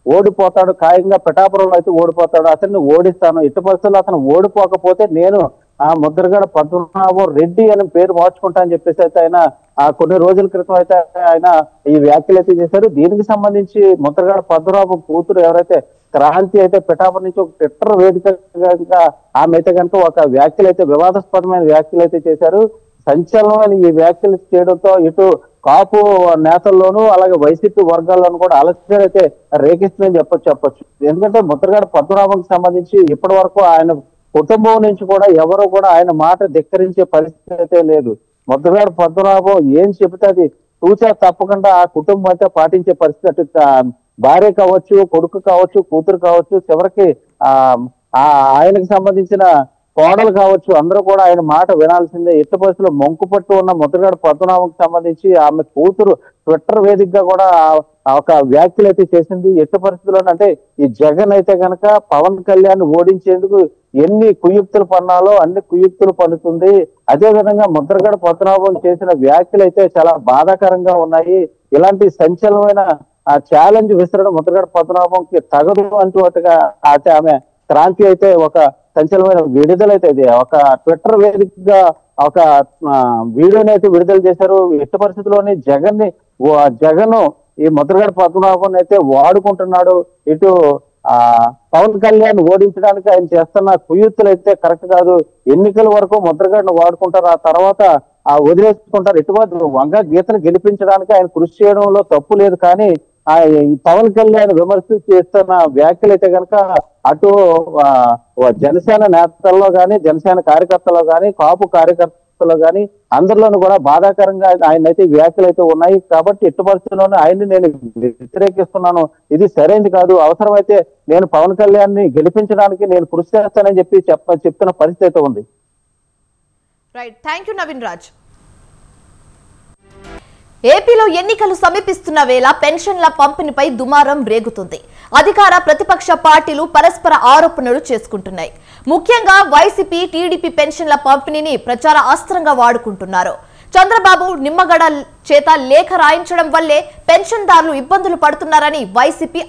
ఓడిపోతాడు, ఖాయంగా పిఠాపురంలో అయితే ఓడిపోతాడు, అతన్ని ఓడిస్తాను, ఇటు పరిస్థితుల్లో అతను ఓడిపోకపోతే నేను ఆ ముద్రగడ పద్మనాభం రెడ్డి అని పేరు మార్చుకుంటా అని చెప్పేసి అయితే ఆయన కొన్ని రోజుల క్రితం అయితే ఆయన ఈ వ్యాఖ్యలు అయితే చేశారు. దీనికి సంబంధించి ముద్రగడ పద్మనాభం కూతురు ఎవరైతే క్రాంతి అయితే పిఠాపురం నుంచి ఒక ట్విట్టర్ వేదికగా ఆమె అయితే కనుక ఒక వ్యాఖ్యలు అయితే వివాదాస్పదమైన వ్యాఖ్యలు అయితే చేశారు. సంచలనమైన ఈ వ్యాఖ్యలు చేయడంతో ఇటు కాపు నేతల్లోనూ అలాగే వైసీపీ వర్గాల్లోనూ కూడా ఆలస్యం అయితే రేకిస్తుందని చెప్పొచ్చు. ఎందుకంటే ముద్రగడ పద్మనాభంకి సంబంధించి ఇప్పటి వరకు ఆయన కుటుంబం నుంచి కూడా ఎవరు కూడా ఆయన మాట ధిక్కరించే పరిస్థితి అయితే లేదు. ముద్రగడ పద్మనాభం ఏం చెబితే అది తూచా తప్పకుండా ఆ కుటుంబం అయితే పాటించే పరిస్థితి, అటు భార్య కావచ్చు, కొడుకు కావచ్చు, కూతురు కావచ్చు, చివరికి ఆయనకు సంబంధించిన కోడలు కావచ్చు, అందరూ కూడా ఆయన మాట వినాల్సిందే. ఎట్టి పరిస్థితుల్లో మొంకు పట్టు ఉన్న ముద్రగడ పద్మనాభంకి సంబంధించి ఆమె కూతురు ట్విట్టర్ వేదికగా కూడా ఒక వ్యాఖ్యలు అయితే చేసింది. ఎట్టి పరిస్థితుల్లో అంటే ఈ జగన్ అయితే కనుక పవన్ కళ్యాణ్ ఓడించేందుకు ఎన్ని కుయుక్తులు పన్నాలో అన్ని కుయుక్తులు పన్నుతుంది. అదే విధంగా ముద్రగడ పద్మనాభం చేసిన వ్యాఖ్యలు అయితే చాలా బాధాకరంగా ఉన్నాయి. ఇలాంటి సంచలనమైన ఛాలెంజ్ విసరడం ముద్రగడ పద్మనాభంకి తగదు అంటున్నట్టుగా అయితే ఆమె క్రాంతి అయితే ఒక సంచలనమైన విడుదలైతే ఇది ఒక ట్విట్టర్ వేదికగా ఒక వీడియోని అయితే విడుదల చేశారు. ఎట్టి పరిస్థితుల్లోని జగన్ ఈ ముద్రగడ పద్మనాభం అయితే వాడుకుంటున్నాడు. ఇటు పవన్ కళ్యాణ్ ఓడించడానికి ఆయన చేస్తున్న కుయుక్తులు అయితే కరెక్ట్ కాదు. ఎన్నికల వరకు ముద్రగడను వాడుకుంటారు, ఆ తర్వాత వదిలేసుకుంటారు. ఇటువంటి వంగ గీతను గెలిపించడానికి ఆయన కృషి చేయడంలో తప్పు లేదు. కానీ పవన్ కళ్యాణ్ విమర్శలు చేస్తున్న వ్యాఖ్యలు అయితే కనుక అటు జనసేన నేతల్లో గాని, జనసేన కార్యకర్తల్లో గాని, కాపు కార్యకర్తల్లో గాని అందరిలోనూ కూడా బాధాకరంగా ఆయన అయితే వ్యాఖ్యలు అయితే ఉన్నాయి. కాబట్టి ఎట్టి పరిస్థితుల్లోనూ ఆయన్ని నేను వ్యతిరేకిస్తున్నాను, ఇది సరైనది కాదు, అవసరమైతే నేను పవన్ కళ్యాణ్ ని గెలిపించడానికి నేను కృషి చేస్తానని చెప్తున్న పరిస్థితి అయితే ఉంది. Right, thank you Naveen Raj. ఏపీలో ఎన్నికలు సమీపిస్తున్న వేళ పెన్షన్ల పంపిణీపై దుమారం రేగుతుంది. అధికార ప్రతిపక్ష పార్టీలు పరస్పర ఆరోపణలు చేసుకుంటున్నాయి. ముఖ్యంగా వైసీపీ, టీడీపీ పెన్షన్ల పంపిణీని ప్రచార అస్త్రంగా వాడుకుంటున్నారు. చంద్రబాబు నిమ్మగడ చేత లేఖ రాయించడం వల్లే పెన్షన్దారులు ఇబ్బందులు పడుతున్నారని వైసీపీ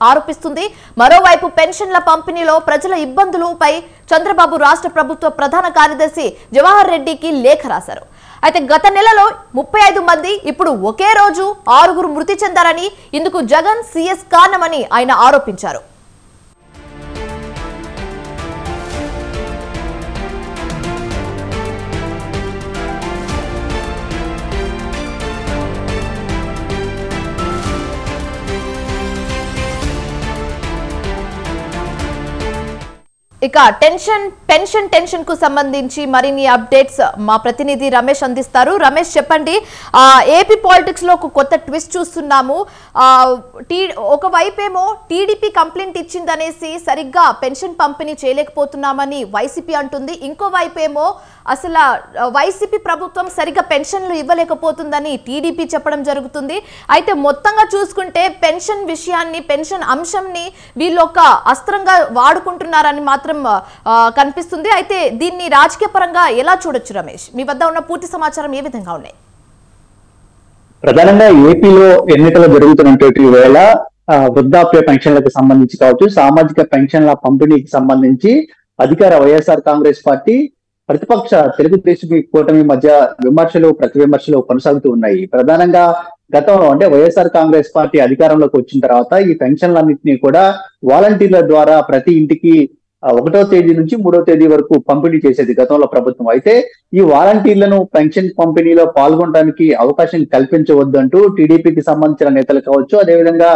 ఆరోపిస్తుంది. మరోవైపు పెన్షన్ల పంపిణీలో ప్రజల ఇబ్బందులపై చంద్రబాబు రాష్ట్ర ప్రభుత్వ ప్రధాన కార్యదర్శి జవహర్ రెడ్డికి లేఖ రాశారు. అయితే గత నెలలో 35 మంది, ఇప్పుడు ఒకే రోజు 6 మృతి చెందారని, ఇందుకు జగన్ సీఎస్ కారణమని ఆయన ఆరోపించారు. ఇక పెన్షన్ టెన్షన్ కు సంబంధించి మరిన్ని అప్డేట్స్ మా ప్రతినిధి రమేష్ అందిస్తారు. రమేష్, చెప్పండి. ఏపీ పాలిటిక్స్ లో ఒక కొత్త ట్విస్ట్ చూస్తున్నాము. ఒకవైపేమో టీడీపీ కంప్లైంట్ ఇచ్చిందనేసి సరిగ్గా పెన్షన్ పంపిణీ చేయలేకపోతున్నామని వైసీపీ అంటుంది. ఇంకోవైపేమో అసలు వైసీపీ ప్రభుత్వం సరిగ్గా పెన్షన్లు ఇవ్వలేకపోతుందని టీడీపీ చెప్పడం జరుగుతుంది. అయితే మొత్తంగా చూసుకుంటే పెన్షన్ విషయాన్ని, పెన్షన్ అంశంని వీళ్ళు ఒక అస్త్రంగా వాడుకుంటున్నారని మాత్రం కనిపిస్తుంది. అయితే దీన్ని రాజకీయ పరంగా ఎలా చూడొచ్చు రమేష్? మీ వద్ద ఉన్న పూర్తి సమాచారం ఏ విధంగా ఉన్నాయి? ప్రధానంగా ఏపీలో ఎన్నికలు జరుగుతున్నటువంటి వేళ వృద్ధాప్య పెన్షన్లకు సంబంధించి కావచ్చు, సామాజిక పెన్షన్ల పంపిణీకి సంబంధించి అధికార వైఎస్ఆర్ కాంగ్రెస్ పార్టీ, ప్రతిపక్ష తెలుగుదేశం కూటమి మధ్య విమర్శలు, ప్రతి విమర్శలు కొనసాగుతూ ఉన్నాయి. ప్రధానంగా గతంలో అంటే వైఎస్ఆర్ కాంగ్రెస్ పార్టీ అధికారంలోకి వచ్చిన తర్వాత ఈ పెన్షన్లన్నింటినీ కూడా వాలంటీర్ల ద్వారా ప్రతి ఇంటికి 1వ తేదీ నుంచి 3వ తేదీ వరకు పంపిణీ చేసేది గతంలో ప్రభుత్వం. అయితే ఈ వాలంటీర్లను పెన్షన్ పంపిణీలో పాల్గొనడానికి అవకాశం కల్పించవద్దంటూ టీడీపీకి సంబంధించిన నేతలు కావచ్చు, అదేవిధంగా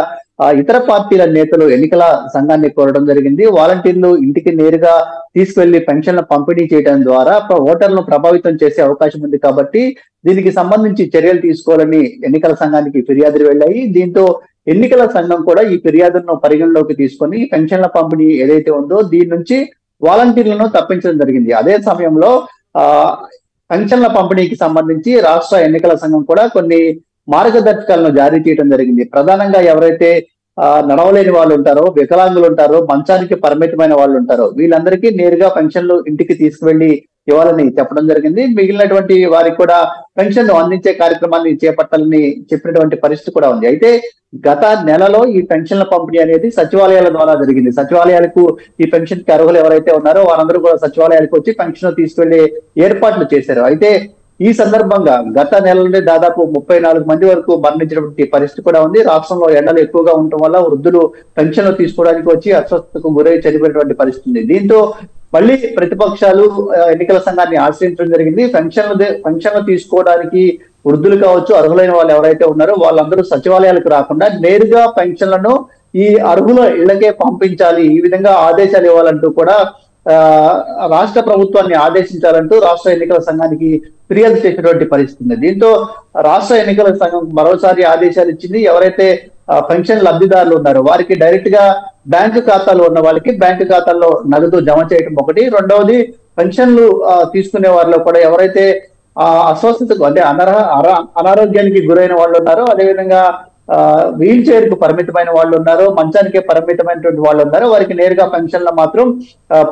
ఇతర పార్టీల నేతలు ఎన్నికల సంఘాన్ని కోరడం జరిగింది. వాలంటీర్లు ఇంటికి నేరుగా తీసుకువెళ్లి పెన్షన్ల పంపిణీ చేయడం ద్వారా ఓటర్లను ప్రభావితం చేసే అవకాశం ఉంది. కాబట్టి దీనికి సంబంధించి చర్యలు తీసుకోవాలని ఎన్నికల సంఘానికి ఫిర్యాదులు వెళ్ళాయి. దీంతో ఎన్నికల సంఘం కూడా ఈ ఫిర్యాదులను పరిగణలోకి తీసుకొని పెన్షన్ల పంపిణీ ఏదైతే ఉందో దీని నుంచి వాలంటీర్లను తప్పించడం జరిగింది. అదే సమయంలో పెన్షన్ల పంపిణీకి సంబంధించి రాష్ట్ర ఎన్నికల సంఘం కూడా కొన్ని మార్గదర్శకాలను జారీ చేయడం జరిగింది. ప్రధానంగా ఎవరైతే నడవలేని వాళ్ళు ఉంటారో, వికలాంగులు ఉంటారో, మంచానికి పరిమితమైన వాళ్ళు ఉంటారో వీళ్ళందరికీ నేరుగా పెన్షన్లు ఇంటికి తీసుకువెళ్లి ఇవ్వాలని చెప్పడం జరిగింది. మిగిలినటువంటి వారికి కూడా పెన్షన్ అందించే కార్యక్రమాన్ని చేపట్టాలని చెప్పినటువంటి పరిస్థితి కూడా ఉంది. అయితే గత నెలలో ఈ పెన్షన్ల పంపిణీ అనేది సచివాలయాల ద్వారా జరిగింది. సచివాలయాలకు ఈ పెన్షన్ కి అర్హులు ఎవరైతే ఉన్నారో వారందరూ కూడా సచివాలయాలకు వచ్చి పెన్షన్ తీసుకెళ్లే ఏర్పాట్లు చేశారు. అయితే ఈ సందర్భంగా గత నెల నుండి దాదాపు 34 మంది వరకు మరణించినటువంటి పరిస్థితి కూడా ఉంది. రాష్ట్రంలో ఎండలు ఎక్కువగా ఉండటం వల్ల వృద్ధులు పెన్షన్లు తీసుకోవడానికి వచ్చి అస్వస్థతకు గురై చనిపోయినటువంటి పరిస్థితి ఉంది. దీంతో మళ్ళీ ప్రతిపక్షాలు ఎన్నికల సంఘాన్ని ఆశ్రయించడం జరిగింది. పెన్షన్లు తీసుకోవడానికి వృద్ధులు కావచ్చు, అర్హులైన వాళ్ళు ఎవరైతే ఉన్నారో వాళ్ళందరూ సచివాలయాలకు రాకుండా నేరుగా పెన్షన్లను ఈ అర్హుల ఇళ్లకే పంపించాలి, ఈ విధంగా ఆదేశాలు ఇవ్వాలంటూ కూడా రాష్ట్ర ప్రభుత్వాన్ని ఆదేశించాలంటూ రాష్ట్ర ఎన్నికల సంఘానికి ఫిర్యాదు చేసినటువంటి పరిస్థితి. దీంతో రాష్ట్ర ఎన్నికల సంఘం మరోసారి ఆదేశాలు ఇచ్చింది. ఎవరైతే పెన్షన్ లబ్ధిదారులు ఉన్నారో వారికి డైరెక్ట్ గా బ్యాంకు ఖాతాలు ఉన్న వాళ్ళకి బ్యాంకు ఖాతాల్లో నగదు జమ చేయడం ఒకటి. రెండవది పెన్షన్లు తీసుకునే వారిలో కూడా ఎవరైతే అస్వస్థతకు అంటే అనారోగ్యానికి గురైన వాళ్ళు ఉన్నారో, అదేవిధంగా వీల్ చైర్ కు పరిమితమైన వాళ్ళు ఉన్నారు, మంచానికే పరిమితమైనటువంటి వాళ్ళు ఉన్నారు, వారికి నేరుగా పెన్షన్లు మాత్రం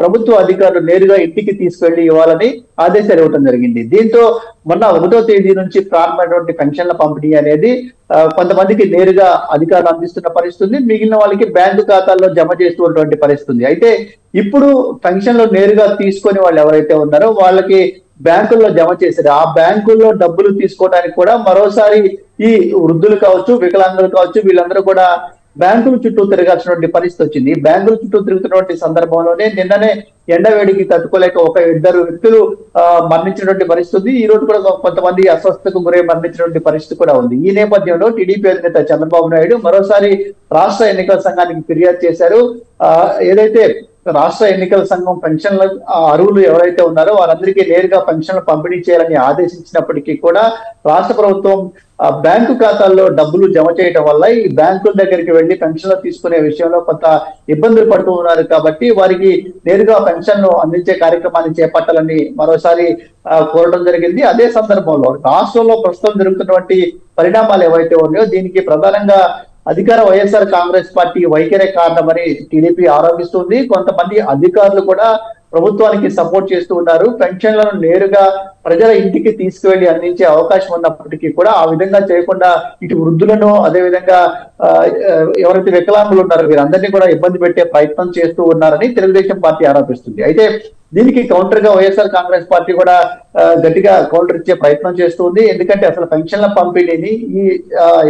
ప్రభుత్వ అధికారులు నేరుగా ఇంటికి తీసుకెళ్లి ఇవ్వాలని ఆదేశాలు ఇవ్వడం జరిగింది. దీంతో మొన్న 1వ తేదీ నుంచి ప్రారంభమైనటువంటి పెన్షన్ల పంపిణీ అనేది కొంతమందికి నేరుగా అధికారులు అందిస్తున్న పరిస్థితి, మిగిలిన వాళ్ళకి బ్యాంకు ఖాతాల్లో జమ చేస్తున్నటువంటి పరిస్థితి. అయితే ఇప్పుడు పెన్షన్లు నేరుగా తీసుకొని వాళ్ళు ఎవరైతే ఉన్నారో వాళ్ళకి బ్యాంకుల్లో జమ చేశారు. ఆ బ్యాంకుల్లో డబ్బులు తీసుకోవడానికి కూడా మరోసారి ఈ వృద్ధులు కావచ్చు, వికలాంగులు కావచ్చు, వీళ్ళందరూ కూడా బ్యాంకుల చుట్టూ తిరగాల్సినటువంటి పరిస్థితి వచ్చింది. బ్యాంకుల చుట్టూ తిరుగుతున్నటువంటి సందర్భంలోనే నిన్ననే ఎండవేడికి తట్టుకోలేక 1-2 వ్యక్తులు మరణించినటువంటి పరిస్థితి. ఈ రోజు కూడా కొంతమంది అస్వస్థతకు గురై మరణించినటువంటి పరిస్థితి కూడా ఉంది. ఈ నేపథ్యంలో టీడీపీ అధినేత చంద్రబాబు నాయుడు మరోసారి రాష్ట్ర ఎన్నికల సంఘానికి ఫిర్యాదు చేశారు. ఏదైతే రాష్ట్ర ఎన్నికల సంఘం పెన్షన్ల అర్హులు ఎవరైతే ఉన్నారో వారందరికీ నేరుగా పెన్షన్లు పంపిణీ చేయాలని ఆదేశించినప్పటికీ కూడా రాష్ట్ర ప్రభుత్వం బ్యాంకు ఖాతాల్లో డబ్బులు జమ చేయడం వల్ల ఈ బ్యాంకుల దగ్గరికి వెళ్లి పెన్షన్లు తీసుకునే విషయంలో కొంత ఇబ్బందులు పడుతూ ఉన్నారు. కాబట్టి వారికి నేరుగా పెన్షన్ను అందించే కార్యక్రమాన్ని చేపట్టాలని మరోసారి కోరడం జరిగింది. అదే సందర్భంలో రాష్ట్రంలో ప్రస్తుతం జరుగుతున్నటువంటి పరిణామాలు ఏవైతే ఉన్నాయో దీనికి ప్రధానంగా అధికార వైఎస్ఆర్ కాంగ్రెస్ పార్టీ వైఖరే కారణమని టీడీపీ ఆరోపిస్తుంది. కొంతమంది అధికారులు కూడా ప్రభుత్వానికి సపోర్ట్ చేస్తూ ఉన్నారు. పెన్షన్లను నేరుగా ప్రజల ఇంటికి తీసుకువెళ్లి అందించే అవకాశం ఉన్నప్పటికీ కూడా ఆ విధంగా చేయకుండా ఇటు వృద్ధులను, అదేవిధంగా ఎవరైతే వికలాంగులు ఉన్నారో వీరందరినీ కూడా ఇబ్బంది పెట్టే ప్రయత్నం చేస్తూ ఉన్నారని తెలుగుదేశం పార్టీ ఆరోపిస్తుంది. అయితే దీనికి కౌంటర్ గా వైఎస్ఆర్ కాంగ్రెస్ పార్టీ కూడా గట్టిగా కౌంటర్ ఇచ్చే ప్రయత్నం చేస్తుంది. ఎందుకంటే అసలు పెన్షన్ల పంపిణీని ఈ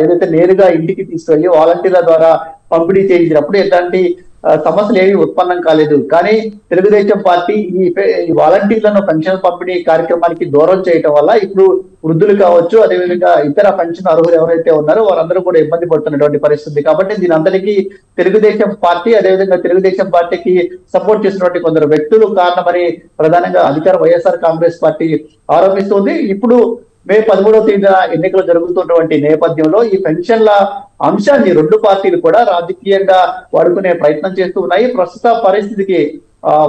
ఏదైతే నేరుగా ఇంటికి తీసుకెళ్లి వాలంటీర్ల ద్వారా పంపిణీ చేయించినప్పుడు ఎలాంటి సమస్యలు ఏవి ఉత్పన్నం కాలేదు. కానీ తెలుగుదేశం పార్టీ ఈ వాలంటీర్లను పెన్షన్ పంపిణీ కార్యక్రమానికి దూరం చేయడం వల్ల ఇప్పుడు వృద్ధులు కావచ్చు, అదేవిధంగా ఇతర పెన్షన్ అర్హులు ఎవరైతే ఉన్నారో వారందరూ కూడా ఇబ్బంది పడుతున్నటువంటి పరిస్థితి. కాబట్టి దీని అందరికీ తెలుగుదేశం పార్టీ, అదేవిధంగా తెలుగుదేశం పార్టీకి సపోర్ట్ చేసినటువంటి కొందరు వ్యక్తులు కారణమని ప్రధానంగా అధికార వైఎస్ఆర్ కాంగ్రెస్ పార్టీ ఆరోపిస్తుంది. ఇప్పుడు మే 13వ తేదీన ఎన్నికలు జరుగుతున్నటువంటి నేపథ్యంలో ఈ పెన్షన్ల అంశాన్ని 2 పార్టీలు కూడా రాజకీయంగా వాడుకునే ప్రయత్నం చేస్తూ ఉన్నాయి. ప్రస్తుత పరిస్థితికి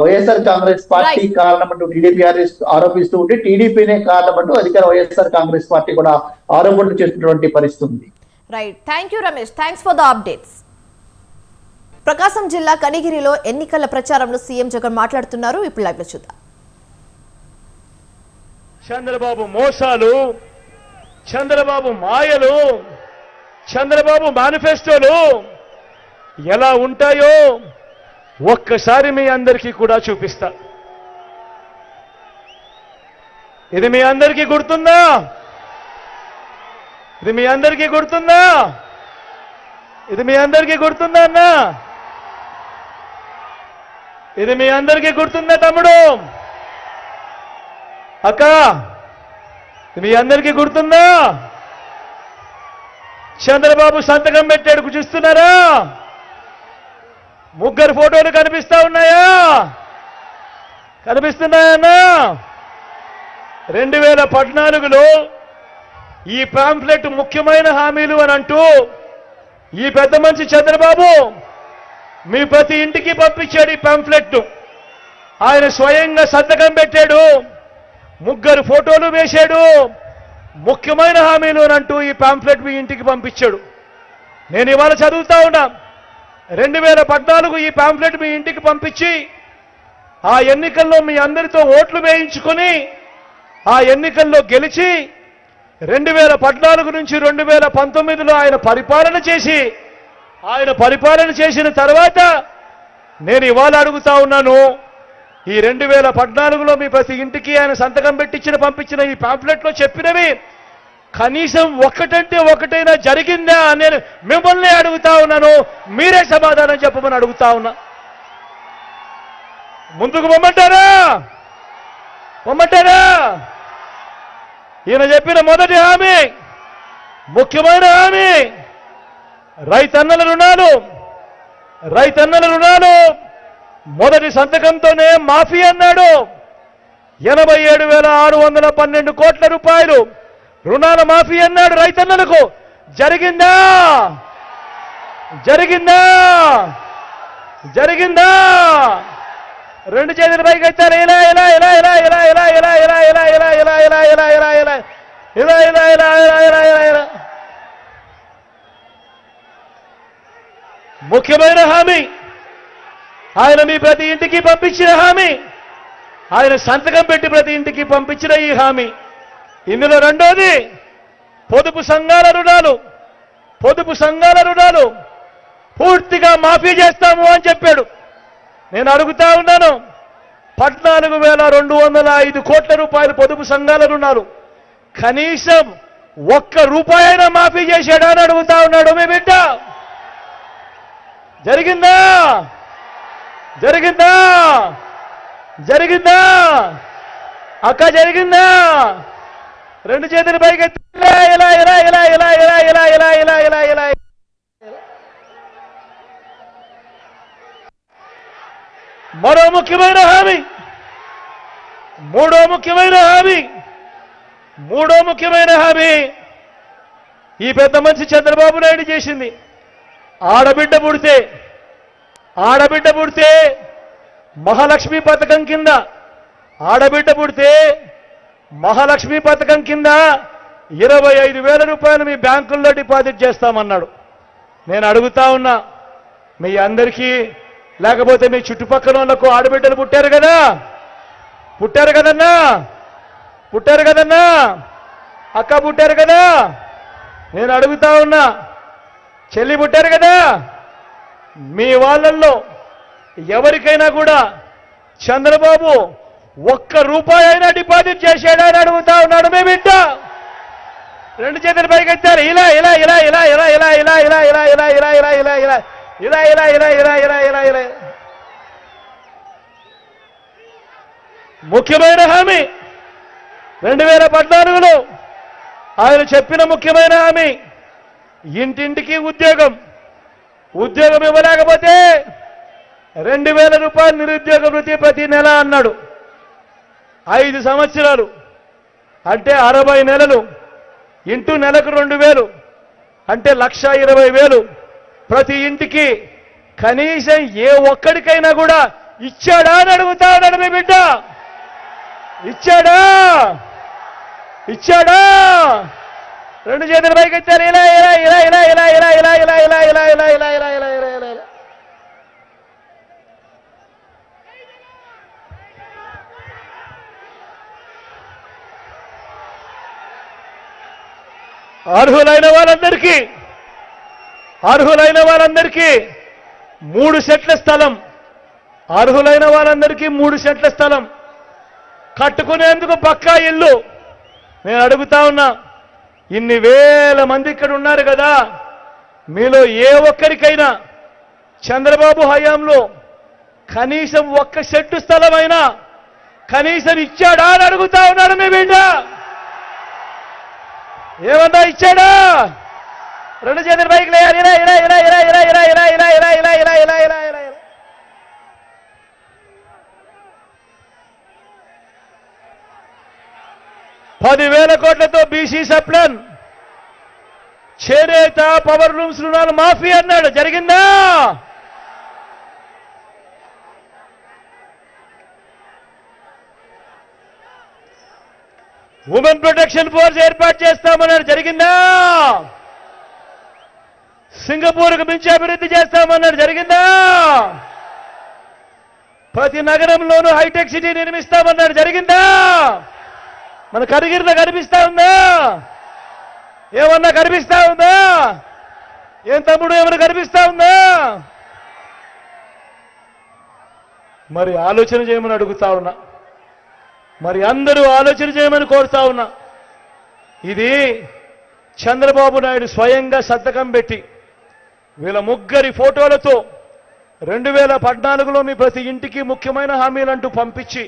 వైఎస్ఆర్ కాంగ్రెస్ పార్టీ కారణమంటూ టీడీపీ ఆరోపిస్తూ ఉంటే టీడీపీనే కారణమంటూ అధికార వైఎస్ఆర్ కాంగ్రెస్ పార్టీ కూడా ఆరోపణలు చేస్తున్నటువంటి పరిస్థితి ఉంది. Right, thank you Ramesh, thanks for the updates. Prakasam జిల్లా కనిగిరిలో ఎన్నికల ప్రచారంలో సీఎం జగన్ మాట్లాడుతున్నారు. ఇప్పుడు లైవ్ లో చూద్దాం. చంద్రబాబు మోసాలు, చంద్రబాబు మాయలు, చంద్రబాబు మేనిఫెస్టోలు ఎలా ఉంటాయో ఒక్కసారి మీ అందరికీ కూడా చూపిస్తా. ఇది మీ అందరికీ గుర్తుందా? ఇది మీ అందరికీ గుర్తుందా? ఇది మీ అందరికీ గుర్తుందా అన్న? ఇది మీ అందరికీ గుర్తుందా తమ్ముడు, అక్క? మీ అందరికీ గుర్తుందా? చంద్రబాబు సంతకం పెట్టాడు, చూస్తున్నారా? 3 ఫోటోలు కనిపిస్తా ఉన్నాయా? కనిపిస్తున్నాయన్నా? 2014లో ఈ పాంఫ్లెట్ ముఖ్యమైన హామీలు అని అంటూ ఈ పెద్ద మనిషి చంద్రబాబు మీ ప్రతి ఇంటికి పంపించాడు ఈ పాంఫ్లెట్. ఆయన స్వయంగా సంతకం పెట్టాడు, 3 ఫోటోలు వేశాడు, ముఖ్యమైన హామీలు అని అంటూ ఈ పాంఫ్లెట్ మీ ఇంటికి పంపించాడు. నేను ఇవాళ చదువుతా ఉన్నా, 2014 ఈ పాంఫ్లెట్ మీ ఇంటికి పంపించి ఆ ఎన్నికల్లో మీ అందరితో ఓట్లు వేయించుకొని ఆ ఎన్నికల్లో గెలిచి 2014 నుంచి 2019లో ఆయన పరిపాలన చేసిన తర్వాత నేను ఇవాళ అడుగుతా ఉన్నాను, ఈ 2014లో మీ ప్రతి ఇంటికి ఆయన సంతకం పంపించిన ఈ పాంప్లెట్లో చెప్పినవి కనీసం ఒక్కటంటే ఒకటైనా జరిగిందా అని నేను మిమ్మల్ని అడుగుతా ఉన్నాను. మీరే సమాధానం చెప్పమని అడుగుతా ఉన్నా. ముందుకు పొమ్మంటారా? ఈయన చెప్పిన మొదటి హామీ, ముఖ్యమైన హామీ రైతన్నల రుణాలు మొదటి సంతకంతోనే మాఫీ అన్నాడు. 87,612 కోట్ల రూపాయలు రుణాల మాఫీ అన్నాడు రైతన్నలకు. జరిగిందా? రెండు చేతుల పైకి ఎత్తారు. ముఖ్యమైన హామీ, ఆయన మీ ప్రతి ఇంటికి పంపించిన హామీ, ఆయన సంతకం పెట్టి ప్రతి ఇంటికి పంపించిన ఈ హామీ. ఇందులో రెండోది పొదుపు సంఘాల రుణాలు పూర్తిగా మాఫీ చేస్తాము అని చెప్పాడు. నేను అడుగుతా ఉన్నాను, 14,205 కోట్ల రూపాయలు పొదుపు సంఘాల రుణాలు కనీసం ₹1 అయినా మాఫీ చేశాడా అని అడుగుతా ఉన్నాడు మీ బిడ్డ. జరిగిందా? అక్క జరిగిందా? రెండు చేతులు పైకి మరో ముఖ్యమైన హామీ, మూడో ముఖ్యమైన హామీ ఈ పెద్ద మనిషి చంద్రబాబు నాయుడు చేసింది. ఆడబిడ్డ పుడితే మహాలక్ష్మి పథకం కింద 25,000 రూపాయలు మీ బ్యాంకుల్లో డిపాజిట్ చేస్తామన్నాడు. నేను అడుగుతా ఉన్నా, మీ అందరికీ లేకపోతే మీ చుట్టుపక్కల వాళ్ళకు ఆడబిడ్డలు పుట్టారు కదన్నా, అక్క పుట్టారు కదా. నేను అడుగుతా ఉన్నా, చెల్లి పుట్టారు కదా, మీ వాళ్ళల్లో ఎవరికైనా కూడా చంద్రబాబు ₹1 అయినా డిపాజిట్ చేశాడా అని అడుగుతా ఉన్నాడు మీ బిడ్డ. రెండు చేతుల పైకి ఎత్తారు. ముఖ్యమైన హామీ 2014లో ఆయన చెప్పిన ముఖ్యమైన హామీ, ఇంటింటికి ఉద్యోగం ఇవ్వలేకపోతే 2,000 రూపాయలు నిరుద్యోగ వృత్తి ప్రతి నెల అన్నాడు. 5 సంవత్సరాలు అంటే 60 నెలలు ఇంటూ నెలకు 2,000 అంటే 1,20,000 ప్రతి ఇంటికి కనీసం ఏ ఒక్కడికైనా కూడా ఇచ్చాడా అని అడుగుతా ఉన్నాడు మీ బిడ్డ. ఇచ్చాడా? రెండు చేతుల పైకి ఎత్తారు. అర్హులైన వాళ్ళందరికీ 3 సెంట్ల స్థలం, 3 సెంట్ల స్థలం కట్టుకునేందుకు పక్కా ఇల్లు. నేను అడుగుతా ఉన్నా, ఇన్ని వేల మంది ఇక్కడ ఉన్నారు కదా, మీలో ఏ ఒక్కరికైనా చంద్రబాబు హయాంలో కనీసం 1 సెంటు స్థలమైనా కనీసం ఇచ్చాడా అని అడుగుతా ఉన్నాడు మీ బిడ్డ. ఏమన్నా ఇచ్చాడా? రెండు చేతుల పైకి లేయాలి. 10,000 కోట్లతో బీసీ సప్లాన్, చేనేత, పవర్ లూమ్స్ రుణాలు మాఫీ అన్నాడు. జరిగిందా? ఉమెన్ ప్రొటెక్షన్ ఫోర్స్ ఏర్పాటు చేస్తామన్నాడు. జరిగిందా? సింగపూర్కు మించి అభివృద్ధి చేస్తామన్నాడు. జరిగిందా? ప్రతి నగరంలోనూ హైటెక్ సిటీ నిర్మిస్తామన్నాడు. జరిగిందా? మన కరిగిరిలో కనిపిస్తా ఉందా? ఏమన్నా కనిపిస్తా ఉందా? ఏం తమ్ముడు ఏమన్నా కనిపిస్తా ఉందా? మరి ఆలోచన చేయమని అడుగుతా ఉన్నా. మరి అందరూ ఆలోచన చేయమని కోరుతా ఉన్నా. ఇది చంద్రబాబు నాయుడు స్వయంగా సంతకం పెట్టి వీళ్ళ ముగ్గురి ఫోటోలతో 2014లో మీ ప్రతి ఇంటికి ముఖ్యమైన హామీలంటూ పంపించి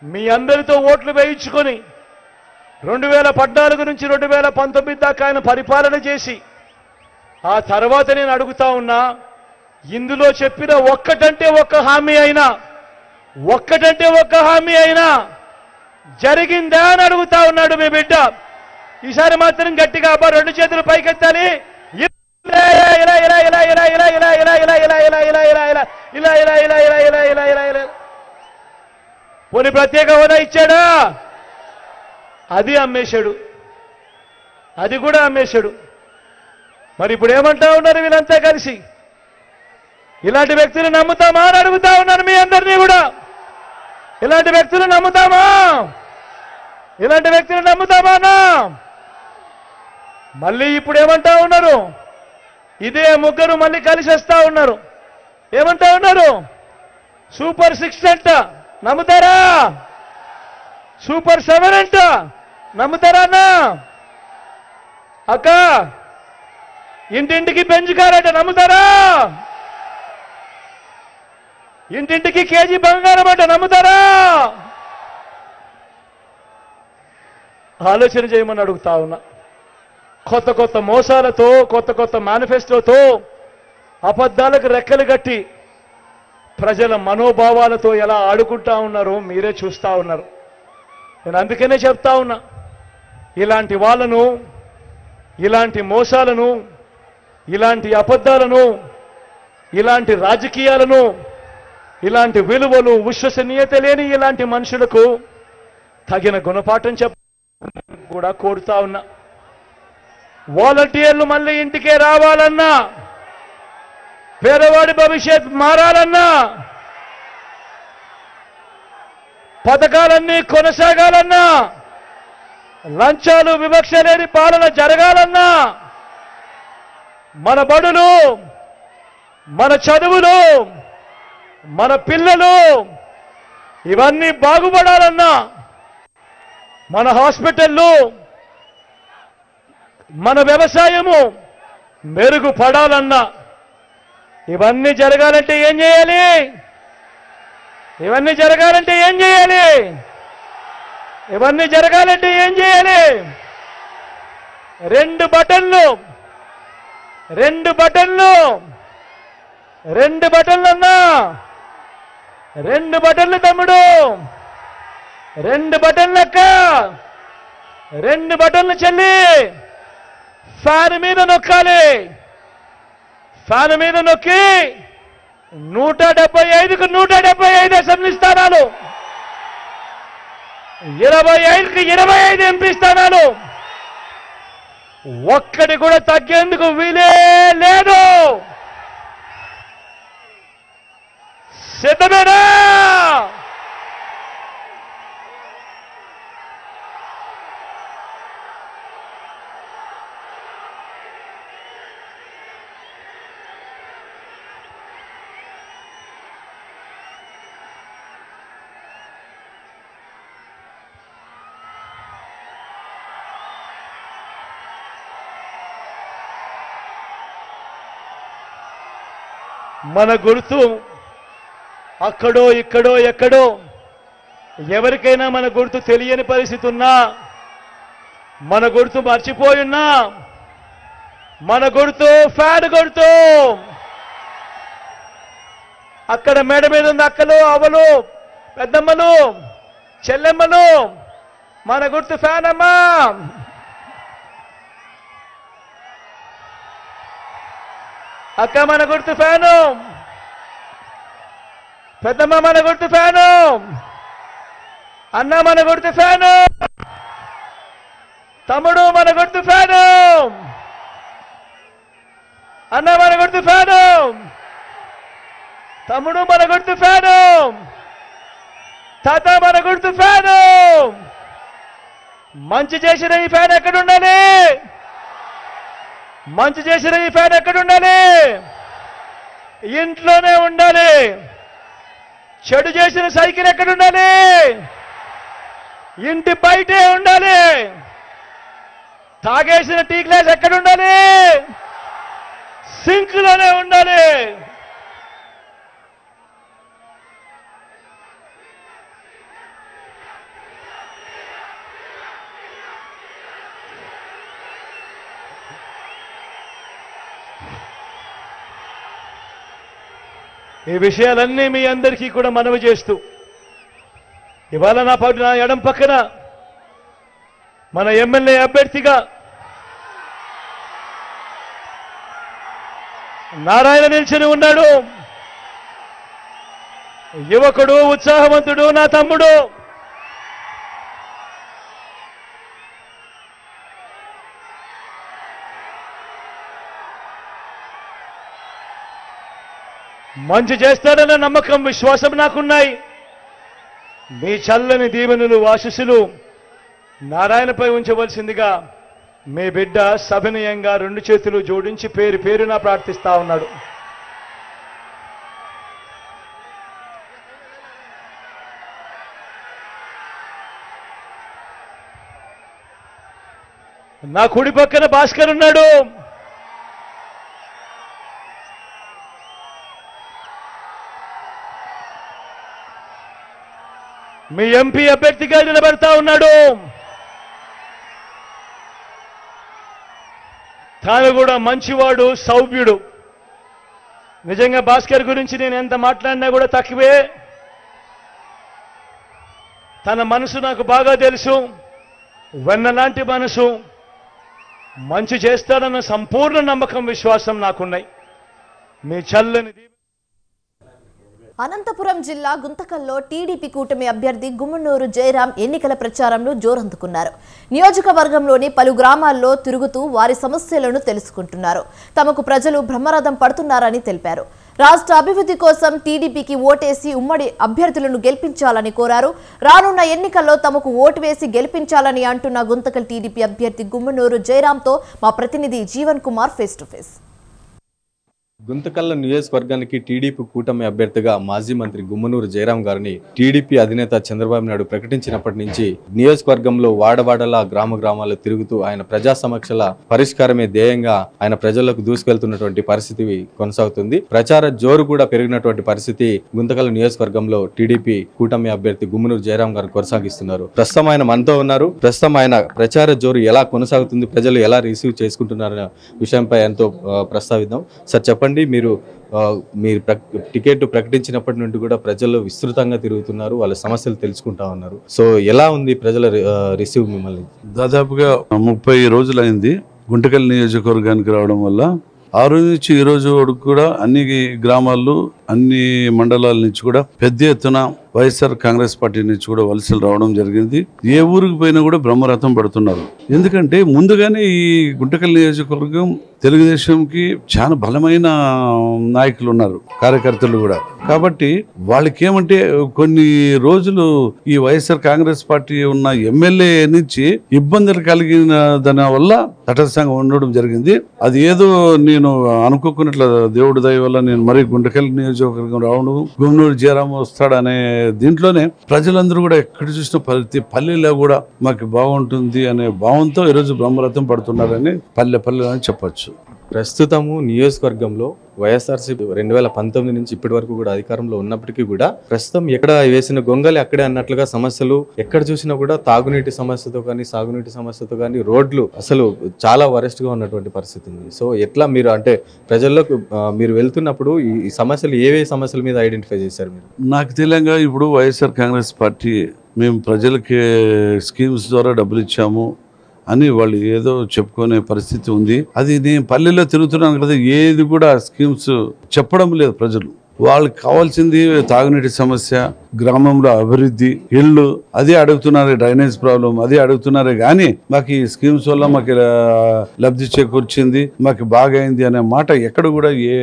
మీ అందరితో ఓట్లు వేయించుకొని 2014 నుంచి 2019 దాకా ఆయన పరిపాలన చేసి ఆ తర్వాత నేను అడుగుతా ఉన్నా, ఇందులో చెప్పిన ఒక్కటంటే ఒక్క హామీ అయినా జరిగిందా అని అడుగుతా ఉన్నాడు మీ బిడ్డ. ఈసారి మాత్రం గట్టిగా అబ్బా 2 చేతులు పైకెత్తాలి. పోనీ ప్రత్యేక హోదా ఇచ్చాడా? అది అమ్మేశాడు, అది కూడా అమ్మేశాడు. మరి ఇప్పుడు ఏమంటా ఉన్నారు వీళ్ళంతా కలిసి? ఇలాంటి వ్యక్తులు నమ్ముతామా అని అడుగుతా ఉన్నాను మీ అందరినీ కూడా. ఇలాంటి వ్యక్తులు నమ్ముతామా? ఇలాంటి వ్యక్తులు నమ్ముతామా అన్నా? మళ్ళీ ఇప్పుడు ఏమంటా ఉన్నారు? ఇదే ముగ్గురు మళ్ళీ కలిసి వస్తా ఉన్నారు. ఏమంటా ఉన్నారు? సూపర్ 6 అంట, నమ్ముతారా? సూపర్ 7 అంట, నమ్ముతారా అన్నా? అక్క ఇంటింటికి పెంచుకారట, నమ్ముతారా? ఇంటింటికి కేజీ బంగారం అంట, నమ్ముతారా? ఆలోచన చేయమని అడుగుతా ఉన్నా. కొత్త కొత్త మోసాలతో, కొత్త కొత్త మేనిఫెస్టోతో, అబద్ధాలకు రెక్కలు కట్టి ప్రజల మనోభావాలతో ఎలా ఆడుకుంటా ఉన్నారో మీరే చూస్తా ఉన్నారు. నేను అందుకనే చెప్తా ఉన్నా, ఇలాంటి వాళ్ళను, ఇలాంటి మోసాలను, ఇలాంటి అబద్ధాలను, ఇలాంటి రాజకీయాలను, ఇలాంటి విలువలు, విశ్వసనీయత లేని ఇలాంటి మనుషులకు తగిన గుణపాఠం కూడా కోరుతా ఉన్నా. వాలంటీర్లు మళ్ళీ ఇంటికే రావాలన్నా, పేదవాడి భవిష్యత్ మారాలన్నా, పథకాలన్నీ కొనసాగాలన్నా, లంచాలు వివక్ష లేని పాలన జరగాలన్నా, మన బడులు, మన చదువులు, మన పిల్లలు ఇవన్నీ బాగుపడాలన్నా, మన హాస్పిటళ్ళు, మన వ్యవసాయము మెరుగుపడాలన్నా, ఇవన్నీ జరగాలంటే ఏం చేయాలి? ఇవన్నీ జరగాలంటే ఏం చేయాలి? ఇవన్నీ జరగాలంటే ఏం చేయాలి? 2 బటన్లు, 2 బటన్లు, 2 బటన్లు అన్నా, 2 బటన్లు తమ్ముడు, 2 బటన్లు అక్క, 2 బటన్లు చెల్లి. ఫ్యాన్ మీద నొక్కాలి. ఫ్యాన్ మీద నొక్కి 175కు 175 అసెంబ్లీ స్థానాలు, 25కి 25 ఎంపీ స్థానాలు, ఒక్కటి కూడా తగ్గేందుకు వీలే లేదు. సిద్ధమేనా? మన గుర్తు అక్కడో ఇక్కడో ఎక్కడో ఎవరికైనా మన గుర్తు తెలియని పరిస్థితి ఉన్నా, మన గుర్తు మర్చిపోయున్నా, మన గుర్తు ఫ్యాన్ గుర్తు. అక్కడ మేడ మీద ఉన్న అక్కలు, అవ్వలు, పెద్దమ్మలు, చెల్లెమ్మలు, మన గుర్తు ఫ్యాన్ అమ్మా. అక్క మన గుర్తు ఫ్యాను, పెద్దమ్మ మన గుర్తు ఫ్యాను, అన్న మన గుర్తు ఫ్యాను, తమ్ముడు మన గుర్తు ఫ్యాను, అన్న మన గుర్తు ఫ్యాను, తమ్ముడు మన గుర్తు ఫ్యాను, తాత మన గుర్తు ఫ్యాను. మంచి చేసిన ఈ ఫ్యాన్ ఎక్కడ ఉండాలి? మంచి చేసిన ఈ ఫ్యాన్ ఎక్కడ ఉండాలి? ఇంట్లోనే ఉండాలి. చెడు చేసిన సైకిల్ ఎక్కడ ఉండాలి? ఇంటి బయటే ఉండాలి. తాగేసిన టీ గ్లాస్ ఎక్కడ ఉండాలి? సింక్లోనే ఉండాలి. ఈ విషయాలన్నీ మీ అందరికీ కూడా మనవి చేస్తూ, ఇవాళ నా ఎడం పక్కన మన ఎమ్మెల్యే అభ్యర్థిగా నారాయణ నిల్చుని ఉన్నాడు. యువకుడు, ఉత్సాహవంతుడు, నా తమ్ముడు. మంచి చేస్తాడన్న నమ్మకం, విశ్వాసం నాకున్నాయి. మీ చల్లని దీవెనలు, ఆశీస్సులు నారాయణపై ఉంచవలసిందిగా మీ బిడ్డ సవినయంగా 2 చేతులు జోడించి పేరు పేరున ప్రార్థిస్తా ఉన్నాడు. నా కుడి పక్కన భాస్కర్ ఉన్నాడు. మీ ఎంపీ అభ్యర్థిగా నిలబడతా ఉన్నాడు. తాను కూడా మంచివాడు, సౌమ్యుడు. నిజంగా భాస్కర్ గురించి నేను ఎంత మాట్లాడినా కూడా తక్కువే. తన మనసు నాకు బాగా తెలుసు. వెన్నలాంటి మనసు. మంచి చేస్తాడన్న సంపూర్ణ నమ్మకం, విశ్వాసం నాకున్నాయి. మీ చల్లని అనంతపురం జిల్లా గుంతకల్లో టీడీపీ కూటమి అభ్యర్థి గుమ్మనూరు జయరాం ఎన్నికల ప్రచారంలో జోరందుకున్నారు. నియోజకవర్గంలోని పలు గ్రామాల్లో తిరుగుతూ వారి సమస్యలను తెలుసుకుంటున్నారు. తమకు ప్రజలు బ్రహ్మరథం పడుతున్నారని తెలిపారు. రాష్ట్ర అభివృద్ధి కోసం టీడీపీకి ఓటేసి ఉమ్మడి అభ్యర్థులను గెలిపించాలని కోరారు. రానున్న ఎన్నికల్లో తమకు ఓటు వేసి గెలిపించాలని అంటున్న గుంతకల్ టీడీపీ అభ్యర్థి గుమ్మనూరు జయరాంతో మా ప్రతినిధి Jeevan Kumar face to face. Guntakal నియోజకవర్గానికి టీడీపీ కూటమి అభ్యర్థిగా మాజీ మంత్రి గుమ్మనూరు జయరాం గారిని టీడీపీ అధినేత చంద్రబాబు నాయుడు ప్రకటించినప్పటి నుంచి నియోజకవర్గంలో వాడవాడలా గ్రామాల్లో తిరుగుతూ ఆయన ప్రజా సమస్యల పరిష్కారమే ధ్యేయంగా ఆయన ప్రజలకు దూసుకెళ్తున్నటువంటి పరిస్థితి కొనసాగుతుంది. ప్రచార జోరు కూడా పెరిగినటువంటి పరిస్థితి గుంతకల్ నియోజకవర్గంలో టీడీపీ కూటమి అభ్యర్థి గుమ్మనూరు జయరాం గారు కొనసాగిస్తున్నారు. ప్రస్తుతం ఆయన మనతో ఉన్నారు. ప్రస్తుతం ఆయన ప్రచార జోరు ఎలా కొనసాగుతుంది, ప్రజలు ఎలా రిసీవ్ చేసుకుంటున్నారనే విషయంపై ఎంతో ప్రస్తావిద్దాం. సార్ చెప్పండి, మీరు టికెట్ ప్రకటించినప్పటి నుండి కూడా ప్రజలు విస్తృతంగా తిరుగుతున్నారు, వాళ్ళ సమస్యలు తెలుసుకుంటా ఉన్నారు. సో ఎలా ఉంది ప్రజల రిసీవ్ మిమ్మల్ని? దాదాపుగా 30 రోజులైంది గుంటకల్ నియోజకవర్గానికి రావడం వల్ల. ఆ రోజు నుంచి ఈ రోజు వరకు కూడా అన్ని గ్రామాల్లో, అన్ని మండలాల నుంచి కూడా పెద్ద ఎత్తున వైఎస్ఆర్ కాంగ్రెస్ పార్టీ నుంచి కూడా వలసలు రావడం జరిగింది. ఏ ఊరికి పోయినా కూడా బ్రహ్మరథం పడుతున్నారు. ఎందుకంటే ముందుగానే ఈ గుంటకల్ నియోజకవర్గం తెలుగుదేశంకి చాలా బలమైన నాయకులు ఉన్నారు, కార్యకర్తలు కూడా. కాబట్టి వాళ్ళకి ఏమంటే కొన్ని రోజులు ఈ వైఎస్ఆర్ కాంగ్రెస్ పార్టీ ఉన్న ఎమ్మెల్యే నుంచి ఇబ్బందులు కలిగిన దాని వల్ల తటస్థంగా ఉండడం జరిగింది. అది ఏదో నేను అనుకోకున్నట్ల దేవుడి దయ వల్ల నేను మరీ గుంటకల్ నియోజకవర్గం రావడం, గుమ్మనూరు జయరాం వస్తాడనే దీంట్లోనే ప్రజలందరూ కూడా ఎక్కడ చూసిన ప్రతి పల్లెలో కూడా మాకు బాగుంటుంది అనే భావంతో ఈరోజు బ్రహ్మరథం పడుతున్నారని పల్లె అని చెప్పొచ్చు. ప్రస్తుతము నియోజకవర్గంలో వైఎస్ఆర్సీపీ 2019 నుంచి ఇప్పటి వరకు కూడా అధికారంలో ఉన్నప్పటికీ కూడా ప్రస్తుతం ఎక్కడ వేసిన గొంగలి అక్కడే అన్నట్లుగా సమస్యలు ఎక్కడ చూసినా కూడా తాగునీటి సమస్యతో కానీ, సాగునీటి సమస్యతో కానీ, రోడ్లు అసలు చాలా వరెస్ట్ గా ఉన్నటువంటి పరిస్థితి ఉంది. సో ఎట్లా మీరు అంటే ప్రజల్లోకి మీరు వెళ్తున్నప్పుడు ఈ సమస్యలు ఏవే సమస్యల మీద ఐడెంటిఫై చేశారు మీరు? నాకు తెలియంగా ఇప్పుడు వైఎస్ఆర్ కాంగ్రెస్ పార్టీ మేము ప్రజలకి స్కీమ్స్ ద్వారా డబ్బులు ఇచ్చాము అని వాళ్ళు ఏదో చెప్పుకునే పరిస్థితి ఉంది. అది నేను పల్లెల్లో తిరుగుతున్నాను కదా, ఏది కూడా స్కీమ్స్ చెప్పడం లేదు. ప్రజలు వాళ్ళకి కావాల్సింది తాగునీటి సమస్య, గ్రామంలో అభివృద్ధి, ఇళ్ళు అదే అడుగుతున్నారే, డ్రైనేజ్ ప్రాబ్లం అదే అడుగుతున్నారే కానీ మాకు ఈ స్కీమ్స్ వల్ల మాకు లబ్ధి చేకూర్చింది, మాకు బాగా అయింది అనే మాట ఎక్కడ కూడా ఏ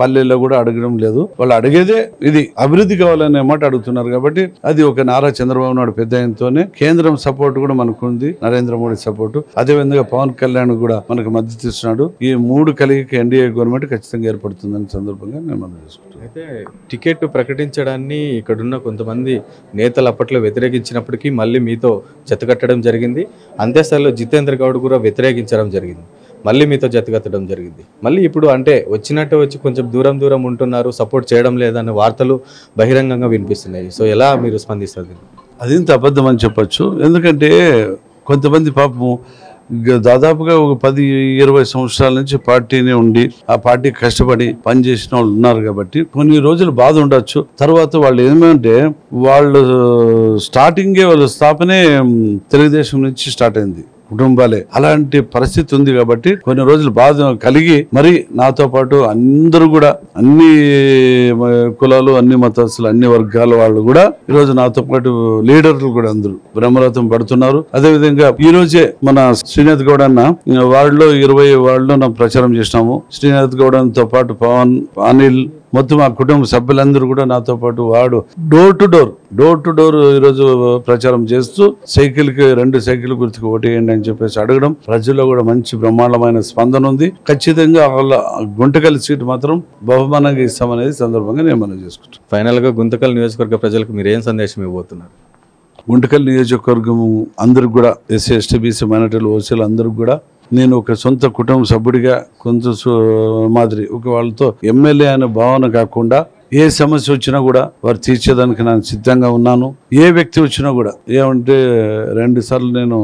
పల్లెల్లో కూడా అడగడం లేదు. వాళ్ళు అడిగేదే ఇది అభివృద్ధి కావాలనే మాట అడుగుతున్నారు. కాబట్టి అది ఒక నారా చంద్రబాబు నాయుడు పెద్ద ఆయనతోనే కేంద్రం సపోర్ట్ కూడా మనకు ఉంది, నరేంద్ర మోడీ సపోర్టు, అదే విధంగా పవన్ కళ్యాణ్ కూడా మనకు మద్దతు ఇస్తున్నాడు. ఈ మూడు కలిగి ఎన్డీఏ గవర్నమెంట్ ఖచ్చితంగా ఏర్పడుతుందని సందర్భంగా నేను మనం చేసుకుంటాను. అయితే టికెట్ ప్రకటించడాన్ని ఇక్కడున్న కొంతమంది నేతలు అప్పట్లో వ్యతిరేకించినప్పటికీ మళ్ళీ మీతో జతకట్టడం జరిగింది. అంత్యస్థాయిలో జితేంద్ర గౌడ్ కూడా వ్యతిరేకించడం జరిగింది, మళ్ళీ మీతో జతకట్టడం జరిగింది. మళ్ళీ ఇప్పుడు అంటే వచ్చినట్టు వచ్చి కొంచెం దూరం ఉంటున్నారు, సపోర్ట్ చేయడం లేదన్న వార్తలు బహిరంగంగా వినిపిస్తున్నాయి. సో ఎలా మీరు స్పందిస్తారు? అది ఇంత అబద్ధం అని చెప్పచ్చు. ఎందుకంటే కొంతమంది పాపము దాదాపుగా ఒక 10-20 సంవత్సరాల నుంచి పార్టీని ఉండి ఆ పార్టీ కష్టపడి పనిచేసిన వాళ్ళు ఉన్నారు. కాబట్టి కొన్ని రోజులు బాధ ఉండొచ్చు. తర్వాత వాళ్ళు ఏమంటే వాళ్ళు స్టార్టింగే వాళ్ళ స్థాపనే తెలుగుదేశం నుంచి స్టార్ట్ అయింది, కుటుంబాలే అలాంటి పరిస్థితి ఉంది. కాబట్టి కొన్ని రోజులు బాధ కలిగి మరి నాతో పాటు అందరూ కూడా అన్ని కులాలు, అన్ని మతస్థులు, అన్ని వర్గాల వాళ్ళు కూడా ఈరోజు నాతో పాటు లీడర్లు కూడా అందరూ బ్రహ్మరథం పడుతున్నారు. అదేవిధంగా ఈ రోజే మన శ్రీనాథ్ గౌడ్ అన్న వార్డులో 20 వార్డులో నా ప్రచారం చేసినాము. శ్రీనాథ్ గౌడ్ అన్నతో పాటు పవన్, అనిల్, మొత్తం ఆ కుటుంబ సభ్యులందరూ కూడా నాతో పాటు వాడు డోర్ టు డోర్ ఈరోజు ప్రచారం చేస్తూ సైకిల్కి 2 సైకిల్ గుర్తుకు ఓటేయండి అని చెప్పేసి అడగడం, ప్రజల్లో కూడా మంచి బ్రహ్మాండమైన స్పందన ఉంది. ఖచ్చితంగా వాళ్ళ గుంటకల్ సీటు మాత్రం బహుమానంగా ఇస్తామనేది సందర్భంగా నేను మనం చేసుకుంటాను. ఫైనల్ గా గుంతకల్ నియోజకవర్గ ప్రజలకు మీరు ఏం సందేశం ఇవ్వబోతున్నారు? గుంటకల్ నియోజకవర్గం అందరికి కూడా ఎస్సీ, ఎస్టీ, బీసీ, మైనారిటీలు, ఓసీలు అందరికి కూడా నేను ఒక సొంత కుటుంబ సభ్యుడిగా కొంత మాదిరి ఒక వాళ్ళతో ఎమ్మెల్యే అనే భావన కాకుండా ఏ సమస్య వచ్చినా కూడా వారు తీర్చేదానికి నేను సిద్ధంగా ఉన్నాను. ఏ వ్యక్తి వచ్చినా కూడా ఏమంటే 2 సార్లు నేను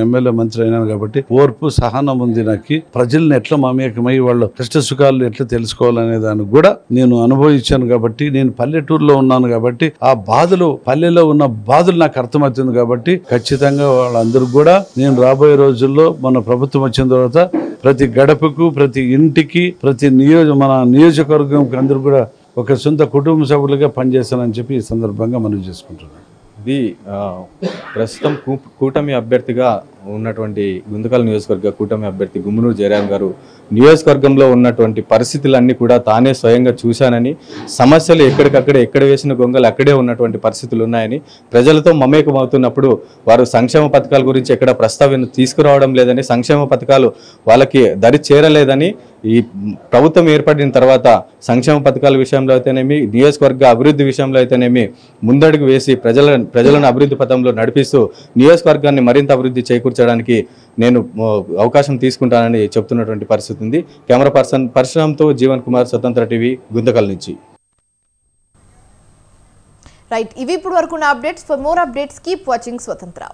ఎమ్మెల్యే మంత్రి అయినాను కాబట్టి ఓర్పు, సహనం ఉంది నాకు. ప్రజల్ని ఎట్లా మమేకమై వాళ్ళ కష్ట సుఖాలు ఎట్లా తెలుసుకోవాలనే దానికి కూడా నేను అనుభవించాను. కాబట్టి నేను పల్లెటూరులో ఉన్నాను కాబట్టి ఆ బాధలు, పల్లెలో ఉన్న బాధలు నాకు అర్థమవుతుంది. కాబట్టి ఖచ్చితంగా వాళ్ళందరూ కూడా నేను రాబోయే రోజుల్లో మన ప్రభుత్వం వచ్చిన తర్వాత ప్రతి గడపకు, ప్రతి ఇంటికి, ప్రతి మన నియోజకవర్గం అందరూ కూడా ఒక సొంత కుటుంబ సభ్యులుగా పనిచేస్తానని చెప్పి ఈ సందర్భంగా మనం చేసుకుంటున్నాం. ఇది ప్రస్తుతం కూటమి అభ్యర్థిగా ఉన్నటువంటి గుంతకల్ నియోజకవర్గ కూటమి అభ్యర్థి గుమ్మనూరు జయరాం గారు నియోజకవర్గంలో ఉన్నటువంటి పరిస్థితులన్నీ కూడా తానే స్వయంగా చూశానని, సమస్యలు ఎక్కడికక్కడే ఎక్కడ వేసిన గొంగలు అక్కడే ఉన్నటువంటి పరిస్థితులు ఉన్నాయని, ప్రజలతో మమేకం అవుతున్నప్పుడు వారు సంక్షేమ పథకాల గురించి ఎక్కడ ప్రస్తావన తీసుకురావడం లేదని, సంక్షేమ పథకాలు వాళ్ళకి దరి చేరలేదని, ఈ ప్రభుత్వం ఏర్పడిన తర్వాత సంక్షేమ పథకాల విషయంలో అయితేనేమి, నియోజకవర్గ అభివృద్ధి విషయంలో అయితేనేమి ముందడుగు వేసి ప్రజలను అభివృద్ధి పథంలో నడిపిస్తూ నియోజకవర్గాన్ని మరింత అభివృద్ధి చేకూర్చడానికి నేను అవకాశం తీసుకుంటానని చెప్తున్నటువంటి పరిస్థితి ఉంది. కెమెరా పర్సన్ పరశురామ్తో జీవన్ కుమార్, స్వతంత్ర టీవీ, గుంతకల్ నుంచి. రైట్, ఇవి ఇప్పుడు వరకు updates. For more updates keep watching స్వతంత్ర.